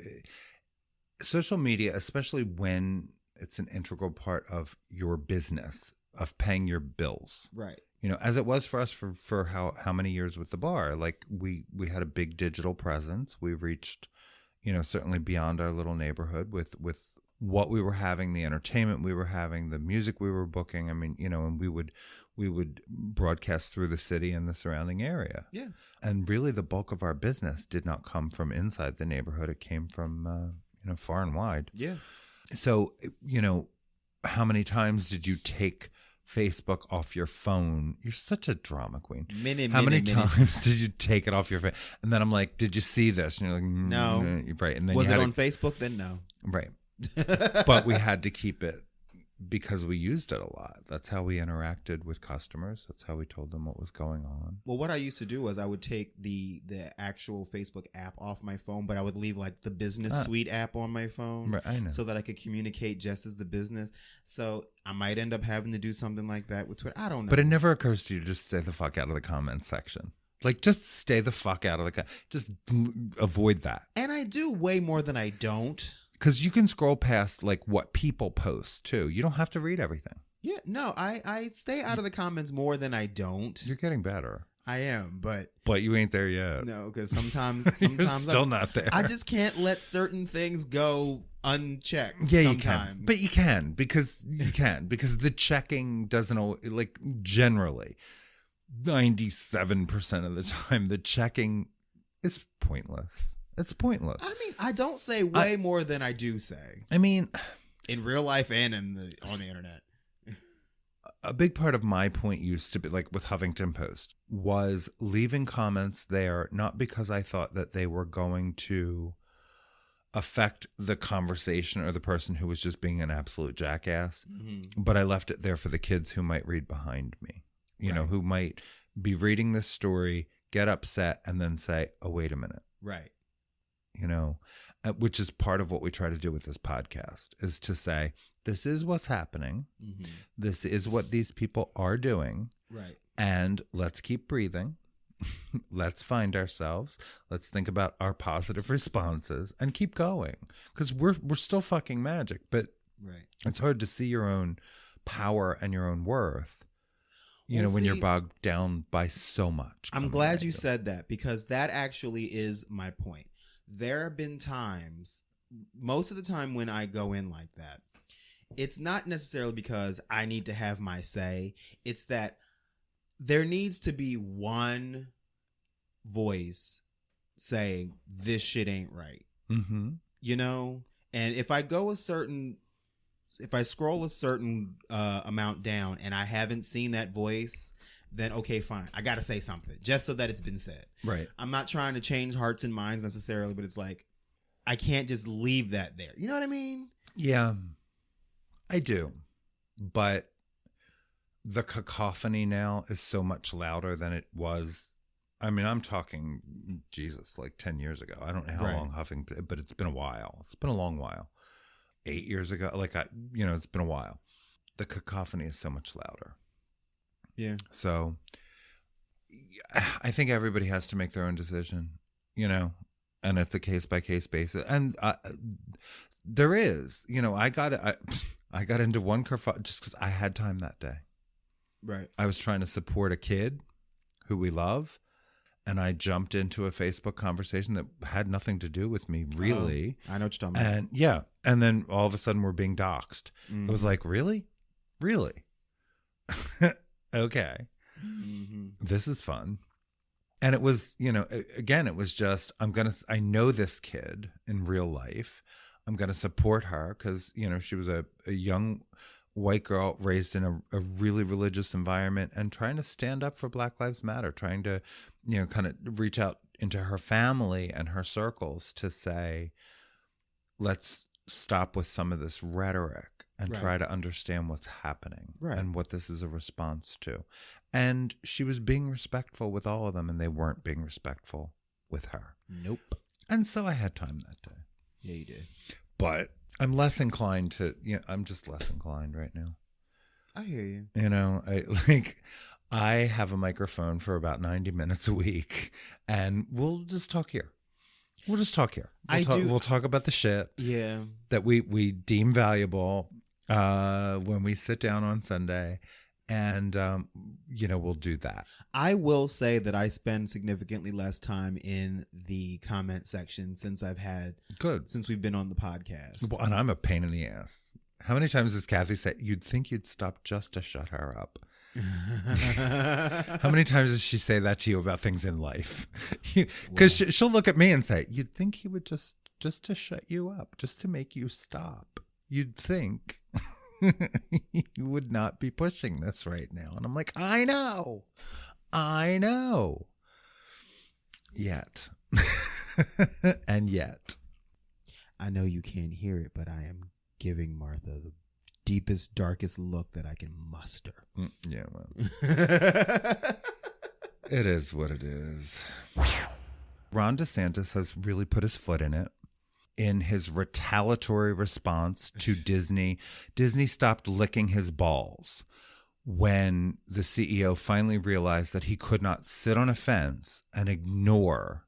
Speaker 1: social media, especially when it's an integral part of your business, of paying your bills.
Speaker 2: Right.
Speaker 1: You know, as it was for us for how many years with the bar. Like we had a big digital presence. We reached, you know, certainly beyond our little neighborhood with what we were having, the entertainment we were having, the music we were booking. I mean, you know, and we would broadcast through the city and the surrounding area.
Speaker 2: Yeah.
Speaker 1: And really the bulk of our business did not come from inside the neighborhood. It came from, you know, far and wide.
Speaker 2: Yeah.
Speaker 1: So, you know, how many times did you take Facebook off your phone? You're such a drama queen. How many times did you take it off your phone? And then I'm like, did you see this? And you're like,
Speaker 2: no.
Speaker 1: Right. And then
Speaker 2: was it on Facebook? Then no.
Speaker 1: Right. But we had to keep it because we used it a lot. That's how we interacted with customers. That's how we told them what was going on.
Speaker 2: Well, what I used to do was I would take the actual Facebook app off my phone, but I would leave like the business suite app on my phone,
Speaker 1: right, I know.
Speaker 2: So that I could communicate just as the business. So I might end up having to do something like that with Twitter. I don't know.
Speaker 1: But it never occurs to you to just stay the fuck out of the comments section. Like, just stay the fuck out of just avoid that.
Speaker 2: And I do way more than I don't.
Speaker 1: Because you can scroll past like what people post too. You don't have to read everything.
Speaker 2: Yeah, no, I stay out of the comments more than I don't.
Speaker 1: You're getting better.
Speaker 2: I am, but
Speaker 1: you ain't there yet.
Speaker 2: No, because sometimes
Speaker 1: You're still not there.
Speaker 2: I just can't let certain things go unchecked.
Speaker 1: Yeah,
Speaker 2: sometimes.
Speaker 1: you can because the checking doesn't like generally 97% of the time the checking is pointless. It's pointless.
Speaker 2: I mean, I don't say way more than I do say.
Speaker 1: I mean,
Speaker 2: in real life and on the internet.
Speaker 1: A big part of my point used to be, like with Huffington Post, was leaving comments there not because I thought that they were going to affect the conversation or the person who was just being an absolute jackass, but I left it there for the kids who might read behind me, you know, who might be reading this story, get upset, and then say, oh, wait a minute.
Speaker 2: Right.
Speaker 1: You know, which is part of what we try to do with this podcast, is to say, this is what's happening. This is what these people are doing.
Speaker 2: Right.
Speaker 1: And let's keep breathing. Let's find ourselves. Let's think about our positive responses and keep going. Because we're still fucking magic. But it's hard to see your own power and your own worth, you know, when you're bogged down by so much.
Speaker 2: I'm glad you said that, because that actually is my point. There have been times, most of the time when I go in like that, it's not necessarily because I need to have my say. It's that there needs to be one voice saying this shit ain't right. You know? And if I scroll a certain amount down and I haven't seen that voice, then okay, fine. I got to say something just so that it's been said. Right. I'm not trying to change hearts and minds necessarily, but it's like, I can't just leave that there. You know what I mean?
Speaker 1: Yeah, I do. But the cacophony now is so much louder than it was. I mean, I'm talking, Jesus, like 10 years ago. I don't know how long Huffington, but it's been a while. It's been a long while. 8 years ago. It's been a while. The cacophony is so much louder. Yeah. So I think everybody has to make their own decision, you know, and it's a case by case basis. And there is, you know, I got into one kerfuffle just because I had time that day. Right. I was trying to support a kid who we love, and I jumped into a Facebook conversation that had nothing to do with me, really.
Speaker 2: I know what you're talking about.
Speaker 1: And yeah, and then all of a sudden we're being doxxed. It was like, really? Okay. This is fun. And it was, you know, again, it was just, I know this kid in real life. I'm going to support her because, she was a young white girl raised in a really religious environment and trying to stand up for Black Lives Matter, trying to, kind of reach out into her family and her circles to say, let's stop with some of this rhetoric and try to understand what's happening and what this is a response to. And she was being respectful with all of them, and they weren't being respectful with her.
Speaker 2: Nope.
Speaker 1: And so I had time that day.
Speaker 2: Yeah, you did.
Speaker 1: But I'm less inclined to, I'm just less inclined right now.
Speaker 2: I hear you.
Speaker 1: I have a microphone for about 90 minutes a week, and we'll just talk here. We'll talk about the shit that we deem valuable when we sit down on Sunday, and we'll do that.
Speaker 2: I will say that I spend significantly less time in the comment section since we've been on the podcast.
Speaker 1: Well, and I'm a pain in the ass. How many times does Kathy say, you'd think you'd stop just to shut her up? How many times does she say that to you about things in life? Because she'll look at me and say, you'd think he would just to shut you up, just to make you stop. You'd think you would not be pushing this right now. And I'm like, I know. Yet. And yet.
Speaker 2: I know you can't hear it, but I am giving Martha the deepest, darkest look that I can muster.
Speaker 1: Yeah, well. It is what it is. Ron DeSantis has really put his foot in it. In his retaliatory response to Disney, Disney stopped licking his balls when the CEO finally realized that he could not sit on a fence and ignore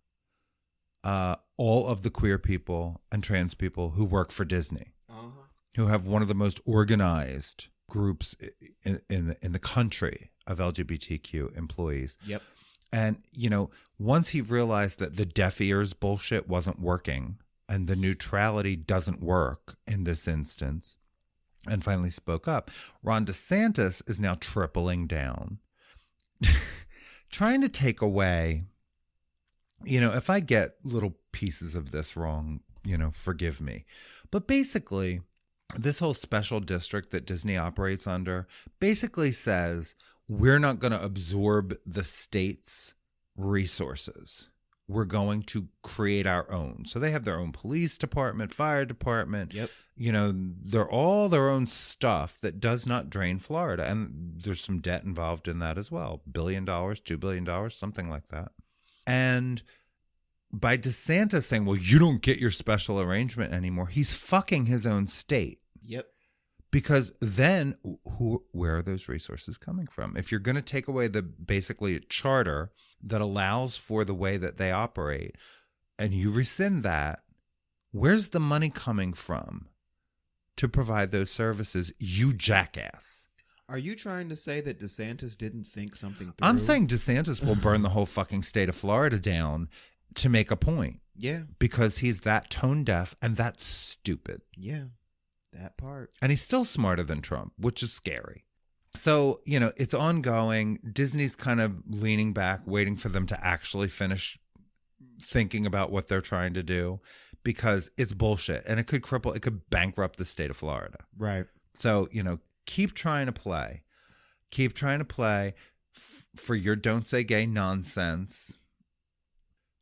Speaker 1: all of the queer people and trans people who work for Disney, who have one of the most organized groups in the country of LGBTQ employees.
Speaker 2: Yep.
Speaker 1: And, once he realized that the deaf ears bullshit wasn't working and the neutrality doesn't work in this instance, and finally spoke up, Ron DeSantis is now tripling down, trying to take away, if I get little pieces of this wrong, forgive me. But basically, this whole special district that Disney operates under basically says, we're not going to absorb the state's resources. We're going to create our own. So they have their own police department, fire department.
Speaker 2: Yep.
Speaker 1: They're all their own stuff that does not drain Florida. And there's some debt involved in that as well. $1 billion, $2 billion, something like that. And by DeSantis saying, well, you don't get your special arrangement anymore, he's fucking his own state.
Speaker 2: Yep.
Speaker 1: Because then where are those resources coming from? If you're going to take away basically a charter that allows for the way that they operate and you rescind that, where's the money coming from to provide those services, you jackass?
Speaker 2: Are you trying to say that DeSantis didn't think something through?
Speaker 1: I'm saying DeSantis will burn the whole fucking state of Florida down to make a point.
Speaker 2: Yeah. Because
Speaker 1: he's that tone deaf and that's stupid.
Speaker 2: Yeah. That part.
Speaker 1: And he's still smarter than Trump, which is scary. So, it's ongoing. Disney's kind of leaning back, waiting for them to actually finish thinking about what they're trying to do because it's bullshit and it could bankrupt the state of Florida.
Speaker 2: Right.
Speaker 1: So, keep trying to play. Keep trying to play for your don't say gay nonsense.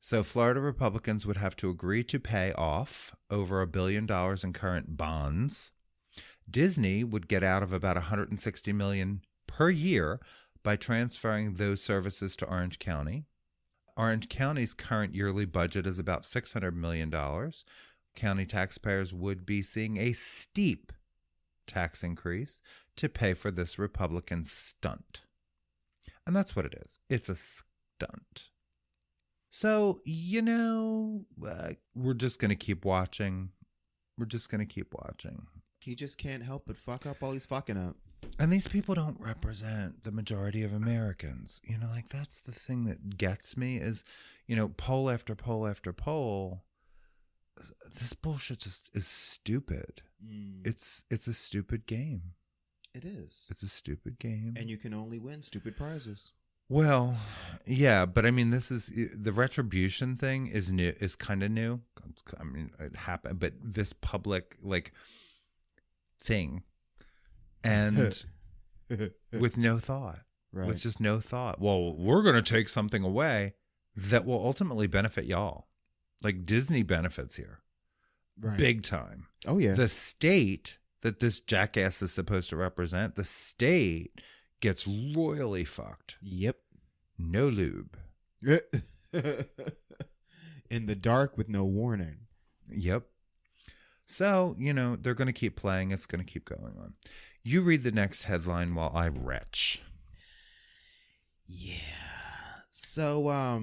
Speaker 1: So Florida Republicans would have to agree to pay off over $1 billion in current bonds. Disney would get out of about $160 million per year by transferring those services to Orange County. Orange County's current yearly budget is about $600 million. County taxpayers would be seeing a steep tax increase to pay for this Republican stunt. And that's what it is. It's a stunt. So, we're just going to keep watching. We're just going to keep watching.
Speaker 2: He just can't help but fuck up while he's fucking up.
Speaker 1: And these people don't represent the majority of Americans. That's the thing that gets me is, poll after poll after poll. This bullshit just is stupid. It's a stupid game.
Speaker 2: It is.
Speaker 1: It's a stupid game.
Speaker 2: And you can only win stupid prizes.
Speaker 1: Well, yeah, but I mean, this is the retribution thing is new, is kind of new. I mean, it happened, but this public like thing, and with no thought,
Speaker 2: Right.
Speaker 1: with just no thought. Well, we're going to take something away that will ultimately benefit y'all. Like Disney benefits here,
Speaker 2: Right.
Speaker 1: big time.
Speaker 2: Oh yeah.
Speaker 1: The state that this jackass is supposed to represent, the state gets royally fucked.
Speaker 2: Yep.
Speaker 1: No lube.
Speaker 2: In the dark with no warning.
Speaker 1: Yep. So, they're going to keep playing. It's going to keep going on. You read the next headline while I retch.
Speaker 2: Yeah. So,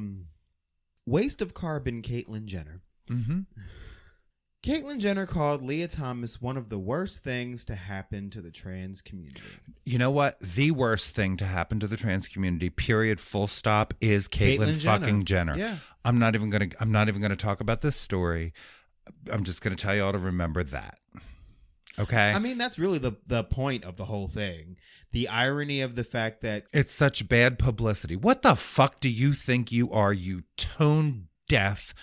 Speaker 2: waste of carbon, Caitlyn Jenner.
Speaker 1: Mm-hmm.
Speaker 2: Caitlyn Jenner called Leah Thomas one of the worst things to happen to the trans community.
Speaker 1: You know what? The worst thing to happen to the trans community, period, full stop, is Caitlyn fucking Jenner.
Speaker 2: Yeah.
Speaker 1: I'm not even gonna talk about this story. I'm just gonna tell you all to remember that. Okay?
Speaker 2: I mean, that's really the point of the whole thing. The irony of the fact that
Speaker 1: it's such bad publicity. What the fuck do you think you are, you tone deaf,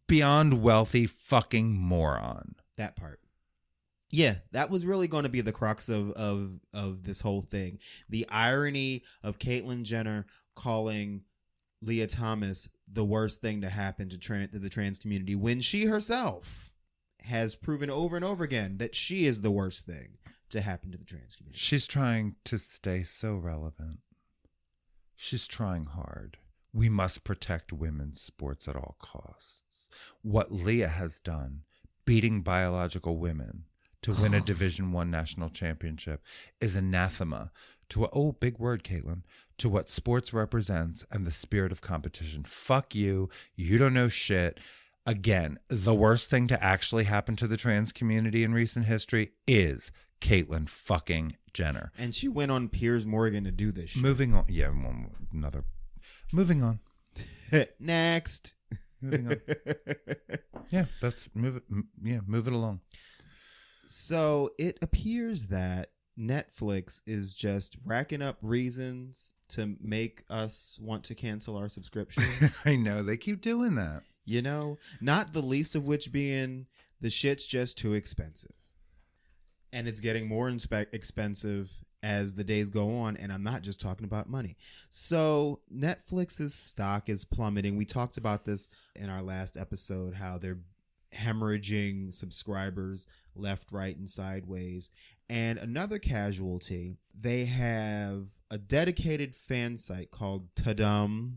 Speaker 1: beyond wealthy fucking moron?
Speaker 2: that part. Yeah, that was really going to be the crux of this whole thing. The irony of Caitlyn Jenner calling Leah Thomas the worst thing to happen to the trans community when she herself has proven over and over again that she is the worst thing to happen to the trans community.
Speaker 1: She's trying to stay so relevant. She's trying hard. We must protect women's sports at all costs. What Leah has done, beating biological women to win a Division I national championship, is anathema to what, big word, Caitlin, to what sports represents and the spirit of competition. Fuck you. You don't know shit. Again, the worst thing to actually happen to the trans community in recent history is Caitlyn fucking Jenner.
Speaker 2: And she went on Piers Morgan to do this shit.
Speaker 1: Moving on. Yeah, Moving on.
Speaker 2: Next.
Speaker 1: Moving on. Yeah, move it along.
Speaker 2: So it appears that Netflix is just racking up reasons to make us want to cancel our subscription.
Speaker 1: I know, they keep doing that.
Speaker 2: Not the least of which being the shit's just too expensive. And it's getting more expensive as the days go on, and I'm not just talking about money. So Netflix's stock is plummeting. We talked about this in our last episode, how they're hemorrhaging subscribers left, right, and sideways. And another casualty, they have a dedicated fan site called Tadum.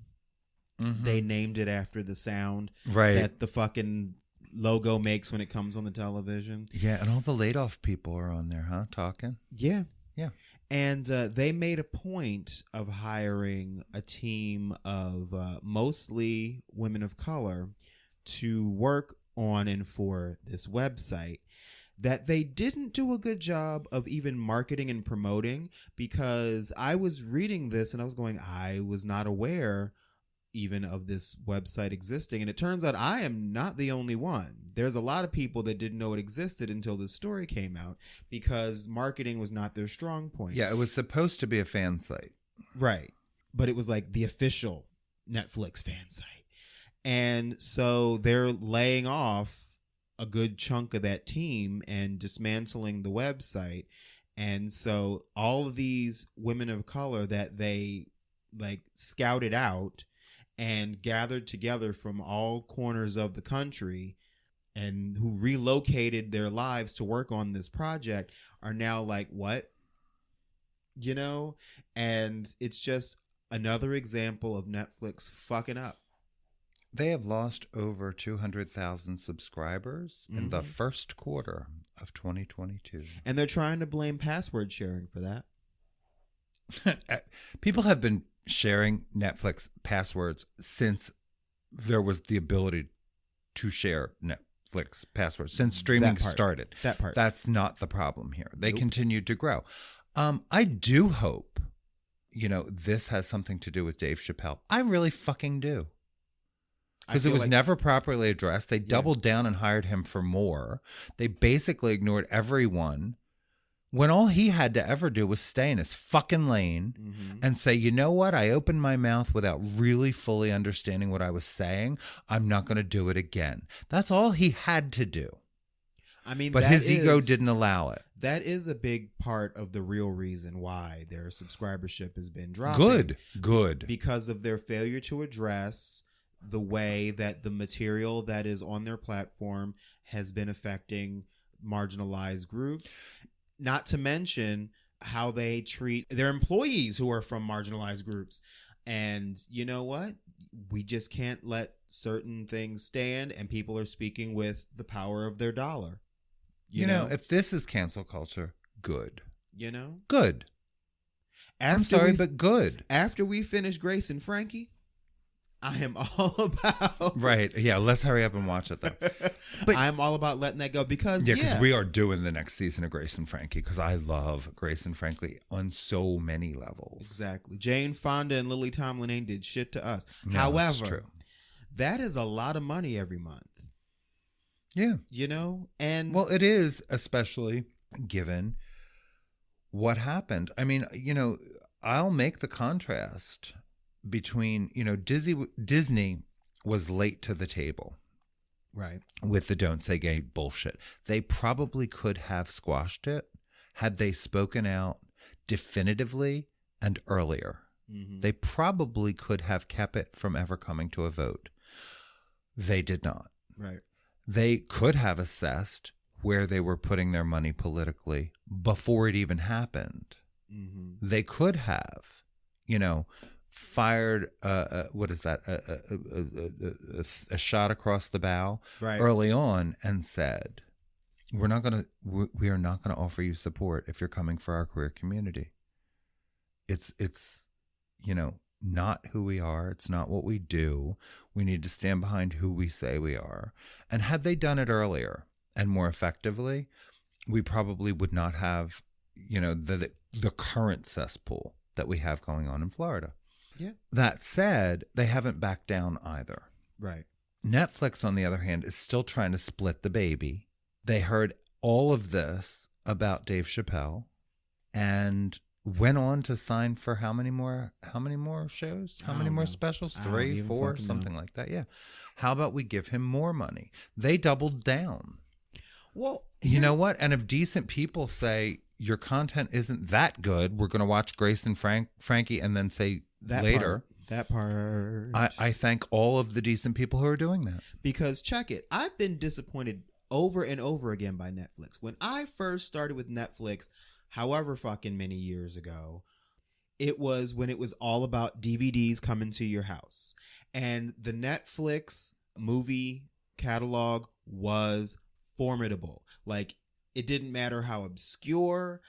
Speaker 2: Mm-hmm. They named it after the sound that the fucking logo makes when it comes on the television.
Speaker 1: Yeah, and all the laid off people are on there, huh? Talking.
Speaker 2: Yeah.
Speaker 1: Yeah.
Speaker 2: And they made a point of hiring a team of mostly women of color to work on and for this website that they didn't do a good job of even marketing and promoting, because I was reading this and I was going, I was not aware even of this website existing. And it turns out I am not the only one. There's a lot of people that didn't know it existed until this story came out, because marketing was not their strong point.
Speaker 1: Yeah, it was supposed to be a fan site.
Speaker 2: Right. But it was like the official Netflix fan site. And so they're laying off a good chunk of that team and dismantling the website. And so all of these women of color that they like scouted out and gathered together from all corners of the country and who relocated their lives to work on this project are now like, what? And it's just another example of Netflix fucking up.
Speaker 1: They have lost over 200,000 subscribers in the first quarter of 2022.
Speaker 2: And they're trying to blame password sharing for that.
Speaker 1: People have been sharing Netflix passwords since there was the ability to share Netflix passwords, since streaming started.
Speaker 2: That part.
Speaker 1: That's not the problem here. They continued to grow. I do hope, this has something to do with Dave Chappelle. I really fucking do. Because it was never properly addressed. They doubled down and hired him for more. They basically ignored everyone when all he had to ever do was stay in his fucking lane and say, you know what? I opened my mouth without really fully understanding what I was saying. I'm not going to do it again. That's all he had to do.
Speaker 2: I mean,
Speaker 1: but his ego didn't allow it.
Speaker 2: That is a big part of the real reason why their subscribership has been dropping.
Speaker 1: Good.
Speaker 2: Because of their failure to address the way that the material that is on their platform has been affecting marginalized groups. Not to mention how they treat their employees who are from marginalized groups. And you know what? We just can't let certain things stand, and people are speaking with the power of their dollar.
Speaker 1: You know, if this is cancel culture, good.
Speaker 2: You know?
Speaker 1: Good. I'm sorry, but good.
Speaker 2: After we finish Grace and Frankie, I am all about...
Speaker 1: Right. Yeah, let's hurry up and watch it, though.
Speaker 2: But I'm all about letting that go because,
Speaker 1: because we are doing the next season of Grace and Frankie because I love Grace and Frankie on so many levels.
Speaker 2: Exactly. Jane Fonda and Lily Tomlin ain't did shit to us.
Speaker 1: No,
Speaker 2: however, that is a lot of money every month.
Speaker 1: Yeah.
Speaker 2: You know? And
Speaker 1: well, it is, especially given what happened. I mean, you know, I'll make the contrast between, you know, Disney was late to the table.
Speaker 2: Right.
Speaker 1: With the don't say gay bullshit. They probably could have squashed it had they spoken out definitively and earlier. Mm-hmm. They probably could have kept it from ever coming to a vote. They did not.
Speaker 2: Right.
Speaker 1: They could have assessed where they were putting their money politically before it even happened. Mm-hmm. They could have, you know, fired what is that, a shot across the bow early on and said, we are not going to offer you support if you're coming for our queer community. It's you know, not who we are. It's not what we do. We need to stand behind who we say we are. And had they done it earlier and more effectively, we probably would not have, you know, the current cesspool that we have going on in Florida.
Speaker 2: Yeah.
Speaker 1: That said, they haven't backed down either.
Speaker 2: Right.
Speaker 1: Netflix, on the other hand, is still trying to split the baby. They heard all of this about Dave Chappelle and went on to sign for how many more shows? How many more specials? 3, 4, something like that. Yeah. How about we give him more money? They doubled down.
Speaker 2: Well,
Speaker 1: you know what? And if decent people say your content isn't that good, we're going to watch Grace and Frankie and then say
Speaker 2: that
Speaker 1: later.
Speaker 2: That part.
Speaker 1: I thank all of the decent people who are doing that.
Speaker 2: Because check it. I've been disappointed over and over again by Netflix. When I first started with Netflix, however fucking many years ago, it was when it was all about DVDs coming to your house. And the Netflix movie catalog was formidable. Like, it didn't matter how obscure,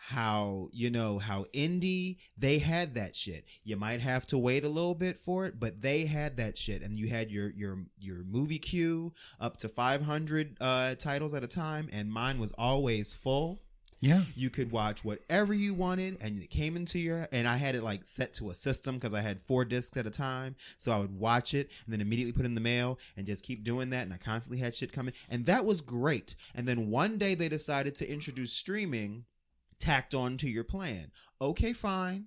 Speaker 2: how indie, they had that shit. You might have to wait a little bit for it, but they had that shit. And you had your movie queue up to 500 titles at a time, and mine was always full.
Speaker 1: Yeah.
Speaker 2: You could watch whatever you wanted, and it came into and I had it like set to a system because I had 4 discs at a time. So I would watch it and then immediately put it in the mail and just keep doing that. And I constantly had shit coming, and that was great. And then one day they decided to introduce streaming tacked on to your plan. Okay, fine.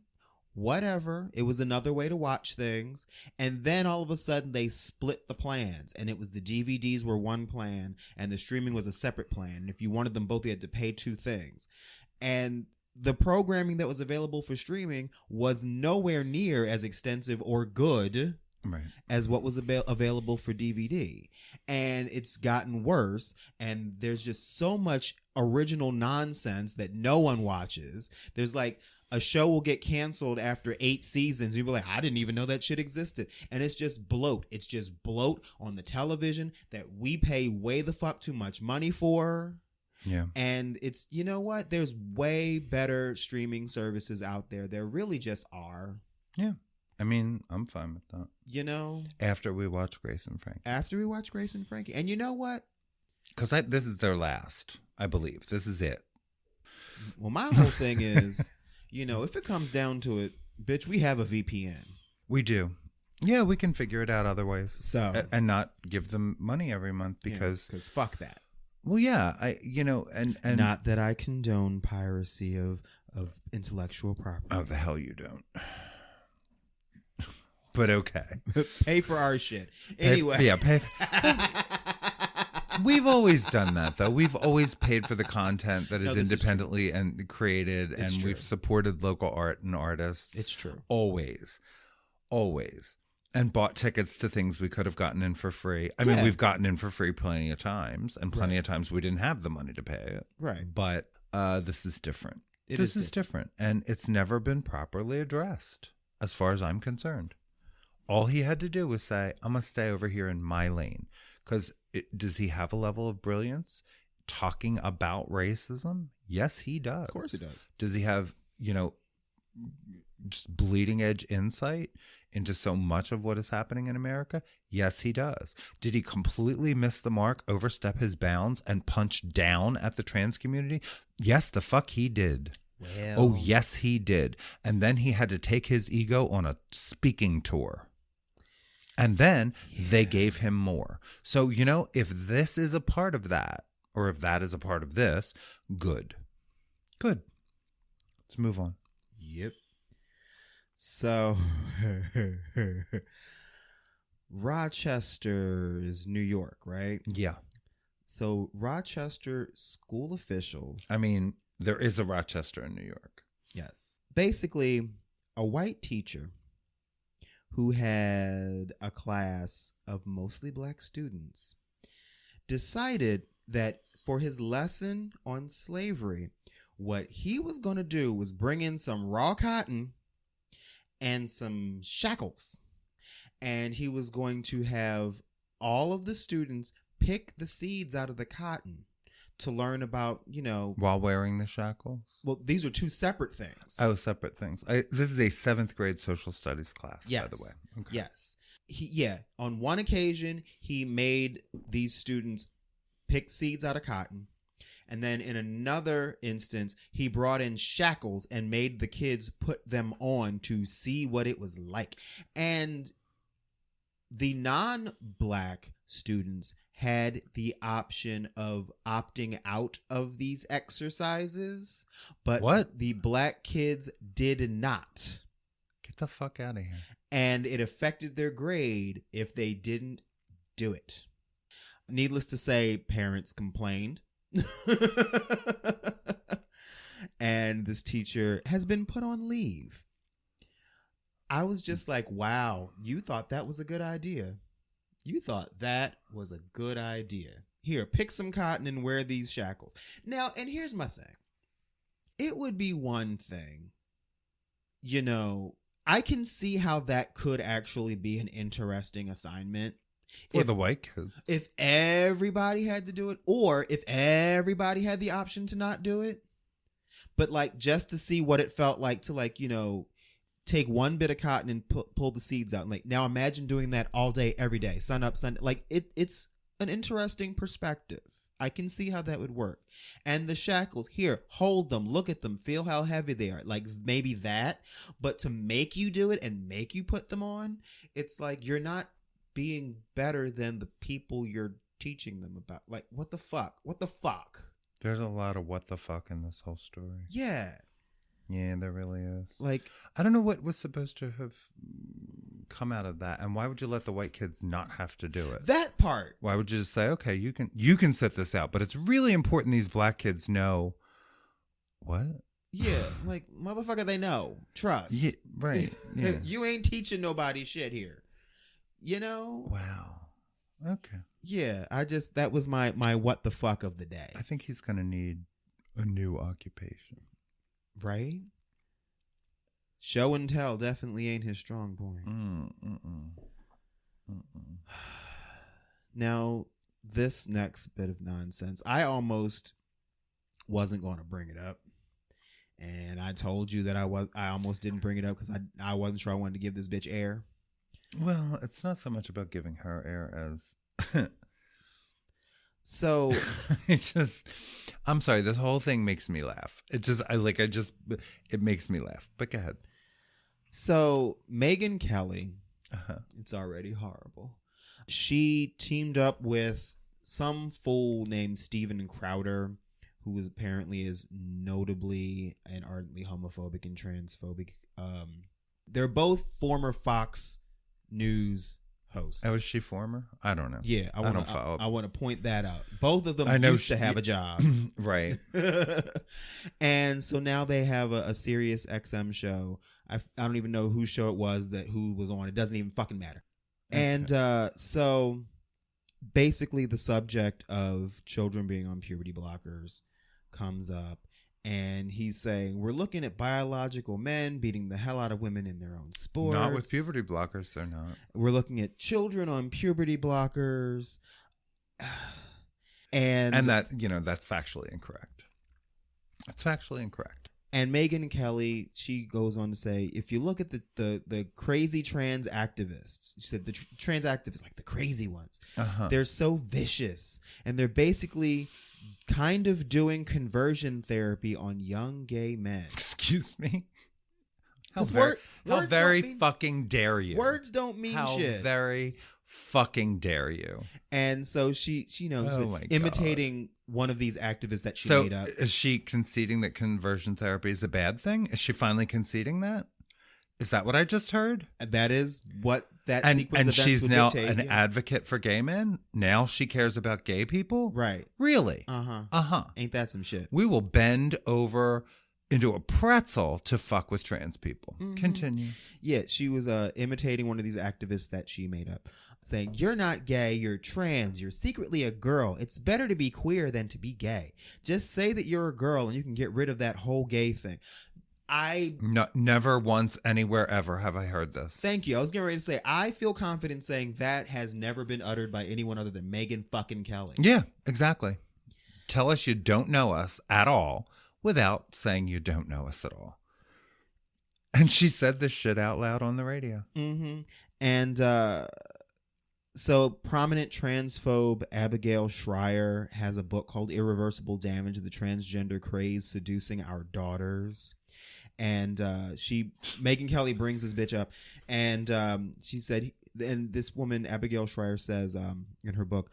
Speaker 2: Whatever. It was another way to watch things. And then all of a sudden they split the plans, and it was the DVDs were one plan and the streaming was a separate plan. And if you wanted them both, you had to pay 2 things. And the programming that was available for streaming was nowhere near as extensive or good as what was available for DVD. And it's gotten worse. And there's just so much original nonsense that no one watches. There's like, a show will get canceled after 8 seasons. You'll be like, I didn't even know that shit existed. And it's just bloat. It's just bloat on the television that we pay way the fuck too much money for.
Speaker 1: Yeah.
Speaker 2: And it's, you know what? There's way better streaming services out there. There really just are.
Speaker 1: Yeah. I mean, I'm fine with that.
Speaker 2: You know?
Speaker 1: After we watch Grace and Frankie.
Speaker 2: And you know what?
Speaker 1: Because this is their last, I believe. This is it.
Speaker 2: Well, my whole thing is... You know, if it comes down to it, bitch, we have a VPN.
Speaker 1: We do. Yeah, we can figure it out otherwise.
Speaker 2: So,
Speaker 1: and not give them money every month because
Speaker 2: fuck that.
Speaker 1: Well, yeah, and
Speaker 2: Not that I condone piracy of intellectual property.
Speaker 1: oh, the hell you don't. But okay.
Speaker 2: Pay for our shit. Anyway.
Speaker 1: Pay. We've always done that, though. We've always paid for the content that is independently and created, and we've supported local art and artists.
Speaker 2: It's true.
Speaker 1: Always. And bought tickets to things we could have gotten in for free. I mean, we've gotten in for free plenty of times, and plenty of times we didn't have the money to pay it.
Speaker 2: Right.
Speaker 1: But this is different. This is different, and it's never been properly addressed, as far as I'm concerned. All he had to do was say, I'm going to stay over here in my lane. Because does he have a level of brilliance talking about racism? Yes, he does.
Speaker 2: Of course he does.
Speaker 1: Does he have, just bleeding edge insight into so much of what is happening in America? Yes, he does. Did he completely miss the mark, overstep his bounds, and punch down at the trans community? Yes, the fuck he did.
Speaker 2: Well.
Speaker 1: Oh, yes, he did. And then he had to take his ego on a speaking tour. And then they gave him more. So, if this is a part of that, or if that is a part of this, good. Good. Let's move on.
Speaker 2: Yep. So, Rochester is New York, right?
Speaker 1: Yeah.
Speaker 2: So, Rochester school officials.
Speaker 1: I mean, there is a Rochester in New York.
Speaker 2: Yes. Basically, a white teacher who had a class of mostly black students decided that for his lesson on slavery, what he was going to do was bring in some raw cotton and some shackles. And he was going to have all of the students pick the seeds out of the cotton to learn about,
Speaker 1: While wearing the shackles?
Speaker 2: Well, these are two separate things.
Speaker 1: Oh, separate things. This is a 7th grade social studies class,
Speaker 2: yes.
Speaker 1: by the way. Okay.
Speaker 2: Yes. On one occasion, he made these students pick seeds out of cotton. And then in another instance, he brought in shackles and made the kids put them on to see what it was like. And the non-black students had the option of opting out of these exercises, but the black kids did not.
Speaker 1: Get the fuck out of here.
Speaker 2: And it affected their grade if they didn't do it. Needless to say, parents complained. And this teacher has been put on leave. I was just like, wow, you thought that was a good idea. You thought that was a good idea. Here, pick some cotton and wear these shackles. Now, and here's my thing. It would be one thing, I can see how that could actually be an interesting assignment.
Speaker 1: For the white kids.
Speaker 2: If everybody had to do it, or if everybody had the option to not do it. But just to see what it felt like to take one bit of cotton and pull the seeds out. Now imagine doing that all day, every day, sun up, sun down. It's an interesting perspective. I can see how that would work. And the shackles, here, hold them, look at them, feel how heavy they are. Maybe that, but to make you do it and make you put them on, it's like you're not being better than the people you're teaching them about. What the fuck? What the fuck?
Speaker 1: There's a lot of what the fuck in this whole story.
Speaker 2: Yeah.
Speaker 1: Yeah, there really is. I don't know what was supposed to have come out of that, and why would you let the white kids not have to do it?
Speaker 2: That part.
Speaker 1: Why would you just say, okay, you can sit this out, but it's really important these black kids know what?
Speaker 2: Yeah, motherfucker, they know. Trust.
Speaker 1: Yeah, right. Yeah.
Speaker 2: You ain't teaching nobody shit here.
Speaker 1: Wow. Okay.
Speaker 2: Yeah, that was my what the fuck of the day.
Speaker 1: I think he's gonna need a new occupation.
Speaker 2: Right? Show and tell definitely ain't his strong point. Now, this next bit of nonsense, I almost wasn't going to bring it up. And I told you that I almost didn't bring it up because I wasn't sure I wanted to give this bitch air.
Speaker 1: Well, it's not so much about giving her air as...
Speaker 2: So
Speaker 1: I'm sorry, this whole thing makes me laugh. It makes me laugh. But go ahead.
Speaker 2: So Megyn Kelly, it's already horrible. She teamed up with some fool named Steven Crowder, who is apparently is notably and ardently homophobic and transphobic. They're both former Fox News hosts.
Speaker 1: Oh, is she former? I don't know.
Speaker 2: Yeah, I don't follow. I want to point that out. Both of them used to have a job.
Speaker 1: Right.
Speaker 2: And so now they have a Sirius XM show. I don't even know whose show it was who was on. It doesn't even fucking matter. Okay. And so basically the subject of children being on puberty blockers comes up. And he's saying, we're looking at biological men beating the hell out of women in their own sports.
Speaker 1: Not with puberty blockers, they're not.
Speaker 2: We're looking at children on puberty blockers. And
Speaker 1: that, that's factually incorrect. That's factually incorrect.
Speaker 2: And Megyn Kelly, she goes on to say, if you look at the crazy trans activists, she said the trans activists, like the crazy ones, they're so vicious. And they're basically kind of doing conversion therapy on young gay men.
Speaker 1: Excuse me? How
Speaker 2: words
Speaker 1: very fucking dare you?
Speaker 2: Words don't mean shit.
Speaker 1: How very fucking dare you?
Speaker 2: And so she imitating one of these activists that she made up.
Speaker 1: Is she conceding that conversion therapy is a bad thing? Is she finally conceding that? Is that what I just heard?
Speaker 2: That is what that sequence
Speaker 1: and
Speaker 2: of events
Speaker 1: she's
Speaker 2: will
Speaker 1: now
Speaker 2: dictate,
Speaker 1: an advocate for gay men? Now she cares about gay people?
Speaker 2: Right.
Speaker 1: Really?
Speaker 2: Uh-huh. Ain't that some shit?
Speaker 1: We will bend over into a pretzel to fuck with trans people. Mm-hmm. Continue.
Speaker 2: Yeah, she was imitating one of these activists that she made up, saying, you're not gay, you're trans, you're secretly a girl. It's better to be queer than to be gay. Just say that you're a girl and you can get rid of that whole gay thing.
Speaker 1: Never once anywhere ever have I heard this.
Speaker 2: Thank you. I was getting ready to say, I feel confident saying that has never been uttered by anyone other than Megyn fucking Kelly.
Speaker 1: Yeah, exactly. Tell us you don't know us at all without saying you don't know us at all. And she said this shit out loud on the radio.
Speaker 2: Mm-hmm. And so prominent transphobe Abigail Schreier has a book called Irreversible Damage, The Transgender Craze Seducing Our Daughters. And Megyn Kelly brings this bitch up, and she said, and this woman, Abigail Schreier, says in her book,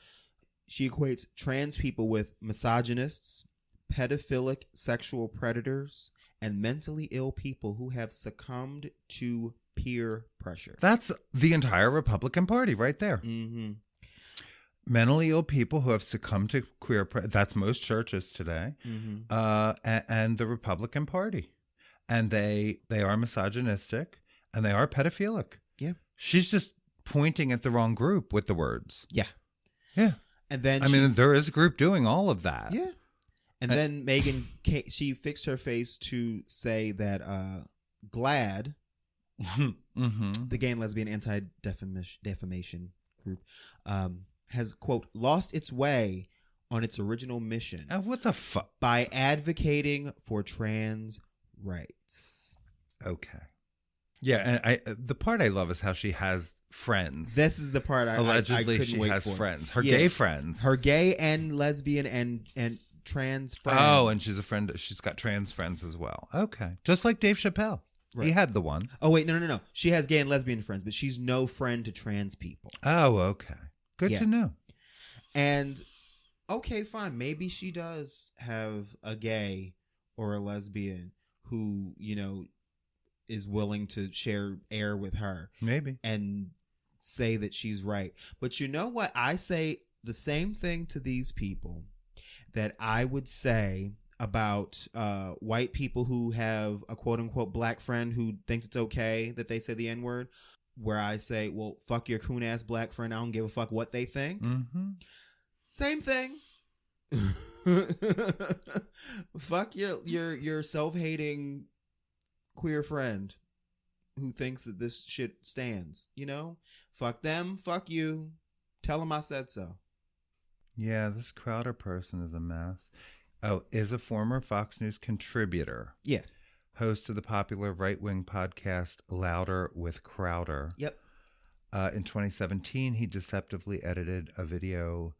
Speaker 2: she equates trans people with misogynists, pedophilic sexual predators, and mentally ill people who have succumbed to peer pressure.
Speaker 1: That's the entire Republican Party right there.
Speaker 2: Mm-hmm.
Speaker 1: Mentally ill people who have succumbed to queer pressure. That's most churches today. Mm-hmm. And the Republican Party. And they are misogynistic and they are pedophilic.
Speaker 2: Yeah.
Speaker 1: She's just pointing at the wrong group with the words.
Speaker 2: Yeah.
Speaker 1: Yeah.
Speaker 2: And then
Speaker 1: there is a group doing all of that.
Speaker 2: Yeah. And then Megyn, she fixed her face to say that GLAAD,
Speaker 1: mm-hmm.
Speaker 2: the Gay and Lesbian Anti-Defamation Group, has, quote, lost its way on its original mission.
Speaker 1: What the fuck?
Speaker 2: By advocating for trans rights.
Speaker 1: Okay. Yeah, and the part I love is how she has friends.
Speaker 2: This is the part
Speaker 1: allegedly
Speaker 2: I couldn't
Speaker 1: she
Speaker 2: wait
Speaker 1: has
Speaker 2: for.
Speaker 1: friends. Her gay friends.
Speaker 2: Her gay and lesbian and trans friends.
Speaker 1: Oh, and she's a friend. She's got trans friends as well. Okay, just like Dave Chappelle. Right. He had the one.
Speaker 2: Oh wait, no. She has gay and lesbian friends, but she's no friend to trans people.
Speaker 1: Oh, okay. Good to know.
Speaker 2: And okay, fine. Maybe she does have a gay or a lesbian who, is willing to share air with her.
Speaker 1: Maybe.
Speaker 2: And say that she's right. But you know what? I say the same thing to these people that I would say about white people who have a quote unquote black friend who thinks it's okay that they say the N-word, where I say, well, fuck your coon ass black friend. I don't give a fuck what they think.
Speaker 1: Mm-hmm.
Speaker 2: Same thing. Fuck your self-hating queer friend who thinks that this shit stands. Fuck them. Fuck you. Tell them I said so.
Speaker 1: Yeah, this Crowder person is a mess. Oh, is a former Fox News contributor.
Speaker 2: Yeah.
Speaker 1: Host of the popular right-wing podcast Louder with Crowder.
Speaker 2: Yep.
Speaker 1: In 2017, he deceptively edited a video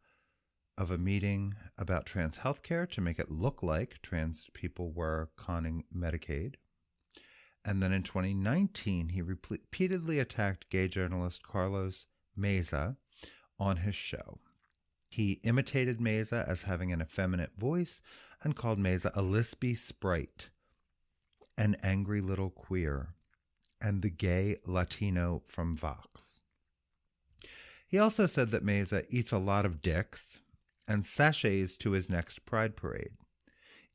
Speaker 1: of a meeting about trans healthcare to make it look like trans people were conning Medicaid. And then in 2019, he repeatedly attacked gay journalist Carlos Meza on his show. He imitated Mesa as having an effeminate voice and called Mesa a lispy sprite, an angry little queer, and the gay Latino from Vox. He also said that Mesa eats a lot of dicks and sachets to his next Pride Parade.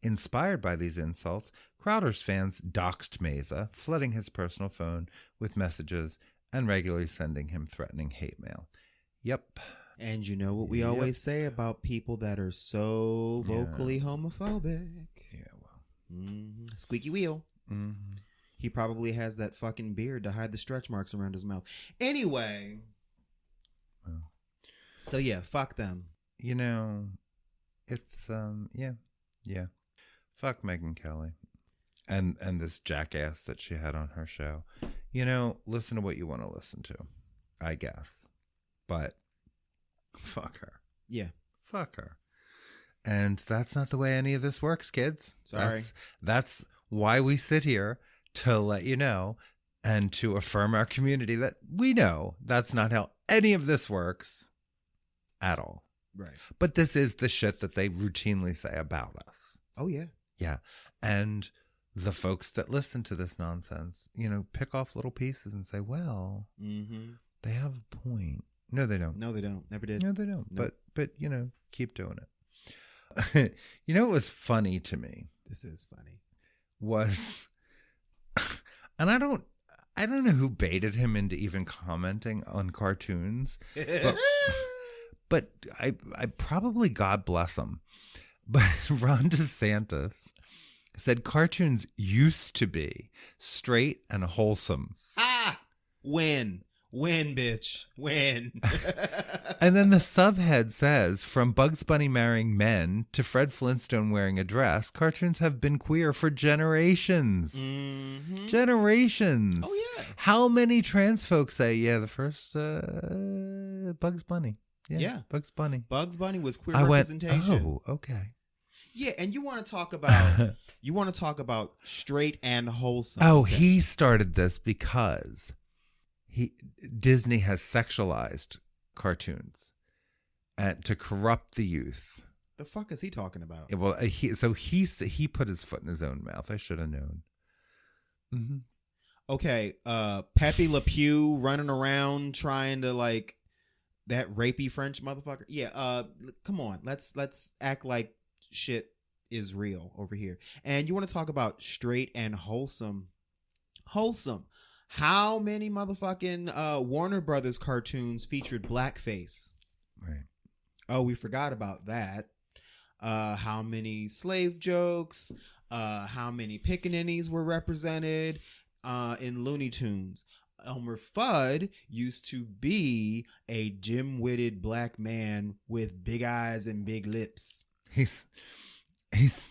Speaker 1: Inspired by these insults, Crowder's fans doxed Mesa, flooding his personal phone with messages and regularly sending him threatening hate mail. Yep.
Speaker 2: And you know what we always say about people that are so vocally homophobic.
Speaker 1: Yeah, well.
Speaker 2: Mm-hmm. Squeaky wheel.
Speaker 1: Mm-hmm.
Speaker 2: He probably has that fucking beard to hide the stretch marks around his mouth. Anyway.
Speaker 1: Well.
Speaker 2: So yeah, fuck them.
Speaker 1: You know, it's, yeah. Fuck Megyn Kelly. And this jackass that she had on her show. You know, listen to what you want to listen to, I guess. But fuck her.
Speaker 2: Yeah.
Speaker 1: Fuck her. And that's not the way any of this works, kids.
Speaker 2: Sorry.
Speaker 1: That's why we sit here, to let you know and to affirm our community that we know that's not how any of this works at all.
Speaker 2: Right.
Speaker 1: But this is the shit that they routinely say about us.
Speaker 2: Oh, yeah.
Speaker 1: Yeah. And the folks that listen to this nonsense, you know, pick off little pieces and say, well, they have a point. No, they don't.
Speaker 2: No, they don't. Never did.
Speaker 1: No, they don't.
Speaker 2: Nope.
Speaker 1: But, you know, keep doing it. You know what was funny to me?
Speaker 2: This is funny.
Speaker 1: Was, and I don't know who baited him into even commenting on cartoons, but I probably, God bless him. But Ron DeSantis said cartoons used to be straight and wholesome.
Speaker 2: Ah! Win, bitch. Win.
Speaker 1: And then the subhead says, from Bugs Bunny marrying men to Fred Flintstone wearing a dress, cartoons have been queer for generations. Mm-hmm. Generations.
Speaker 2: Oh, yeah.
Speaker 1: How many trans folks say, yeah, the first Bugs Bunny. Yeah. Bugs Bunny.
Speaker 2: Bugs Bunny was queer representation.
Speaker 1: Oh, okay.
Speaker 2: Yeah, and you want to talk about straight and wholesome.
Speaker 1: Oh, he started this because Disney has sexualized cartoons and to corrupt the youth.
Speaker 2: The fuck is he talking about?
Speaker 1: Well, he put his foot in his own mouth. I should have known. Mm-hmm.
Speaker 2: Okay, Pepe Le Pew running around trying to like that rapey French motherfucker. Yeah, come on, let's act like shit is real over here. And you want to talk about straight and wholesome. How many motherfucking Warner Brothers cartoons featured blackface?
Speaker 1: Right.
Speaker 2: Oh, we forgot about that. How many slave jokes? How many pickaninnies were represented in Looney Tunes? Elmer Fudd used to be a dim-witted black man with big eyes and big lips.
Speaker 1: He's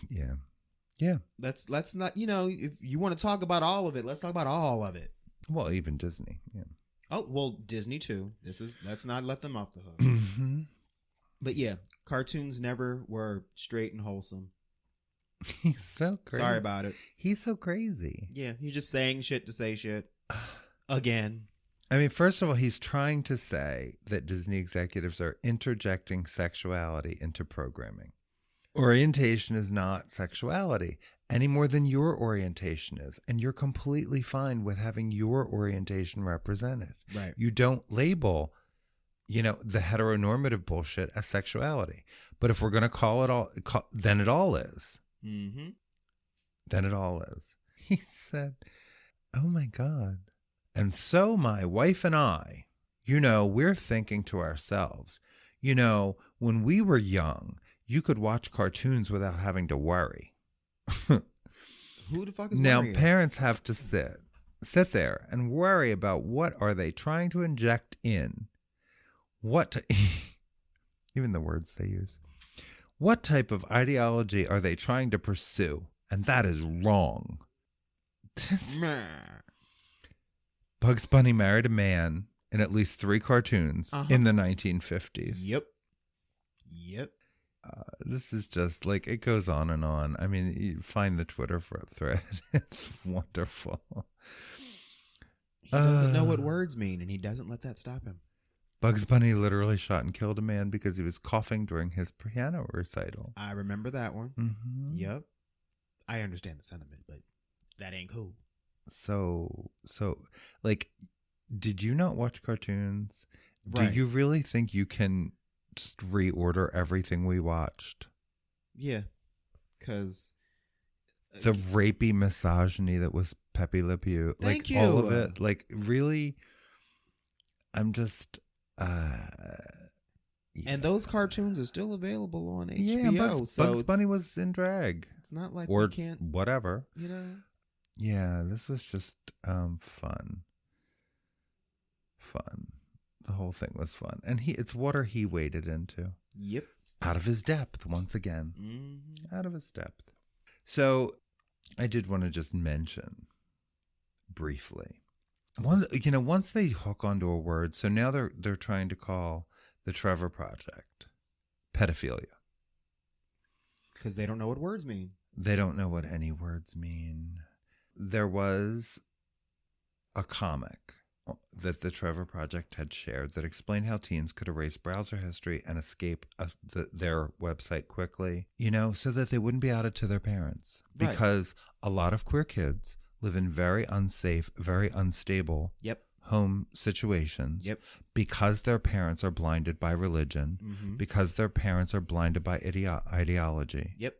Speaker 1: yeah.
Speaker 2: Let's not, you know, if you want to talk about all of it, let's talk about all of it.
Speaker 1: Well, even Disney. Yeah.
Speaker 2: Oh, well, Disney too. Let's not let them off the hook.
Speaker 1: Mm-hmm.
Speaker 2: But yeah, cartoons never were straight and wholesome.
Speaker 1: He's so crazy.
Speaker 2: Sorry about it.
Speaker 1: He's so crazy.
Speaker 2: Yeah, you're just saying shit to say shit. Again.
Speaker 1: I mean, first of all, he's trying to say that Disney executives are interjecting sexuality into programming. Orientation is not sexuality any more than your orientation is. And you're completely fine with having your orientation represented.
Speaker 2: Right.
Speaker 1: You don't label, you know, the heteronormative bullshit as sexuality. But if we're going to call it all, then it all is.
Speaker 2: Mm-hmm.
Speaker 1: Then it all is. He said, oh my God. And so my wife and I, you know, we're thinking to ourselves, you know, when we were young, you could watch cartoons without having to worry.
Speaker 2: Who the fuck is
Speaker 1: now
Speaker 2: worrying?
Speaker 1: Parents have to sit there and worry about what are they trying to inject in, even the words they use, what type of ideology are they trying to pursue, and that is wrong. Bugs Bunny married a man in at least 3 cartoons in the 1950s.
Speaker 2: Yep.
Speaker 1: This is just like, it goes on and on. I mean, you find the Twitter thread. It's wonderful.
Speaker 2: He doesn't know what words mean, and he doesn't let that stop him.
Speaker 1: Bugs Bunny literally shot and killed a man because he was coughing during his piano recital.
Speaker 2: I remember that one.
Speaker 1: Mm-hmm.
Speaker 2: Yep. I understand the sentiment, but that ain't cool.
Speaker 1: So, like, did you not watch cartoons?
Speaker 2: Right.
Speaker 1: Do you really think you can just reorder everything we watched?
Speaker 2: Yeah. Because
Speaker 1: the rapey misogyny that was Pepe Le Pew, like
Speaker 2: Thank you.
Speaker 1: all of it, like really, I'm just, yeah.
Speaker 2: And those cartoons are still available on HBO.
Speaker 1: Yeah,
Speaker 2: so
Speaker 1: Bugs Bunny was in drag.
Speaker 2: It's not like
Speaker 1: or
Speaker 2: we can't,
Speaker 1: whatever.
Speaker 2: you know.
Speaker 1: Yeah, this was just fun. The whole thing was fun, and it's water he waded into.
Speaker 2: Yep.
Speaker 1: Out of his depth once again.
Speaker 2: Mm-hmm.
Speaker 1: Out of his depth. So, I did want to just mention briefly. Once they hook onto a word, so now they're trying to call the Trevor Project pedophilia.
Speaker 2: Because they don't know what words mean.
Speaker 1: They don't know what any words mean. There was a comic that the Trevor Project had shared that explained how teens could erase browser history and escape their website quickly, so that they wouldn't be outed to their parents.
Speaker 2: Right.
Speaker 1: Because a lot of queer kids live in very unsafe, very unstable home situations.
Speaker 2: Yep.
Speaker 1: Because their parents are blinded by religion,
Speaker 2: mm-hmm.
Speaker 1: because their parents are blinded by ideology.
Speaker 2: Yep.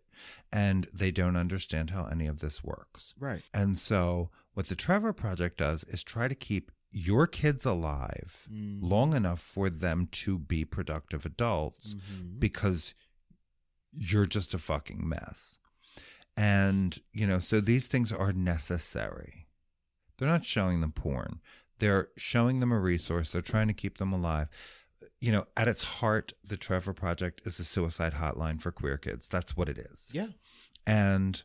Speaker 1: And they don't understand how any of this works.
Speaker 2: Right.
Speaker 1: And so what the Trevor Project does is try to keep your kids alive long enough for them to be productive adults because you're just a fucking mess. And, so these things are necessary. They're not showing them porn. They're showing them a resource. They're trying to keep them alive. At its heart, the Trevor Project is a suicide hotline for queer kids. That's what it is.
Speaker 2: Yeah.
Speaker 1: And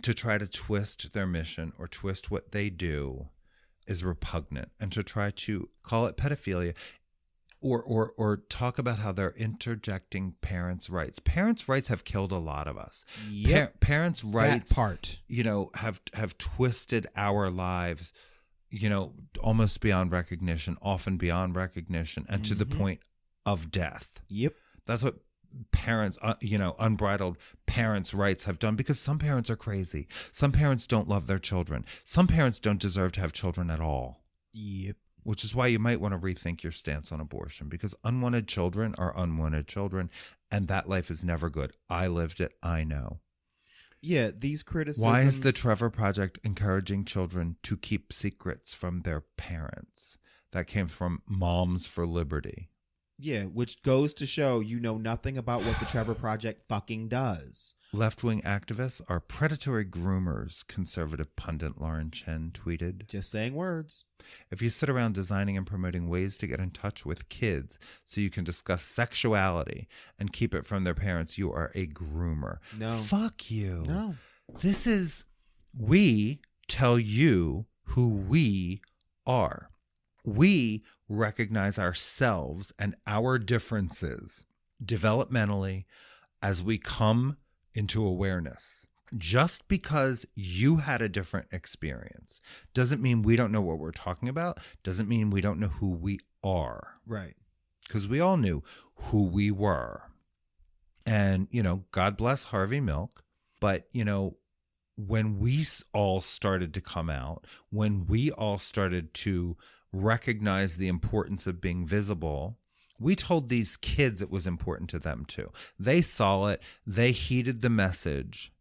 Speaker 1: to try to twist their mission or twist what they do is repugnant. And to try to call it pedophilia or talk about how they're interjecting parents' rights. Parents' rights have killed a lot of us.
Speaker 2: Yep.
Speaker 1: Parents' rights,
Speaker 2: that part.
Speaker 1: have twisted our lives, almost beyond recognition, often beyond recognition, and to the point of death.
Speaker 2: Yep.
Speaker 1: That's what parents, unbridled parents' rights have done, because some parents are crazy. Some parents don't love their children. Some parents don't deserve to have children at all.
Speaker 2: Yep.
Speaker 1: Which is why you might want to rethink your stance on abortion, because unwanted children are unwanted children, and that life is never good. I lived it. I know.
Speaker 2: Yeah, these criticisms...
Speaker 1: Why is the Trevor Project encouraging children to keep secrets from their parents? That came from Moms for Liberty.
Speaker 2: Yeah, which goes to show you know nothing about what the Trevor Project fucking does.
Speaker 1: Left-wing activists are predatory groomers, conservative pundit Lauren Chen tweeted.
Speaker 2: Just saying words.
Speaker 1: If you sit around designing and promoting ways to get in touch with kids so you can discuss sexuality and keep it from their parents, you are a groomer.
Speaker 2: No.
Speaker 1: Fuck you.
Speaker 2: No.
Speaker 1: This is, we tell you who we are. We recognize ourselves and our differences developmentally as we come into awareness. Just because you had a different experience doesn't mean we don't know what we're talking about, doesn't mean we don't know who we are.
Speaker 2: Right.
Speaker 1: Because we all knew who we were. And, God bless Harvey Milk. But, when we all started to come out, when we all started to recognize the importance of being visible, we told these kids it was important to them too. They saw it, they heeded the message,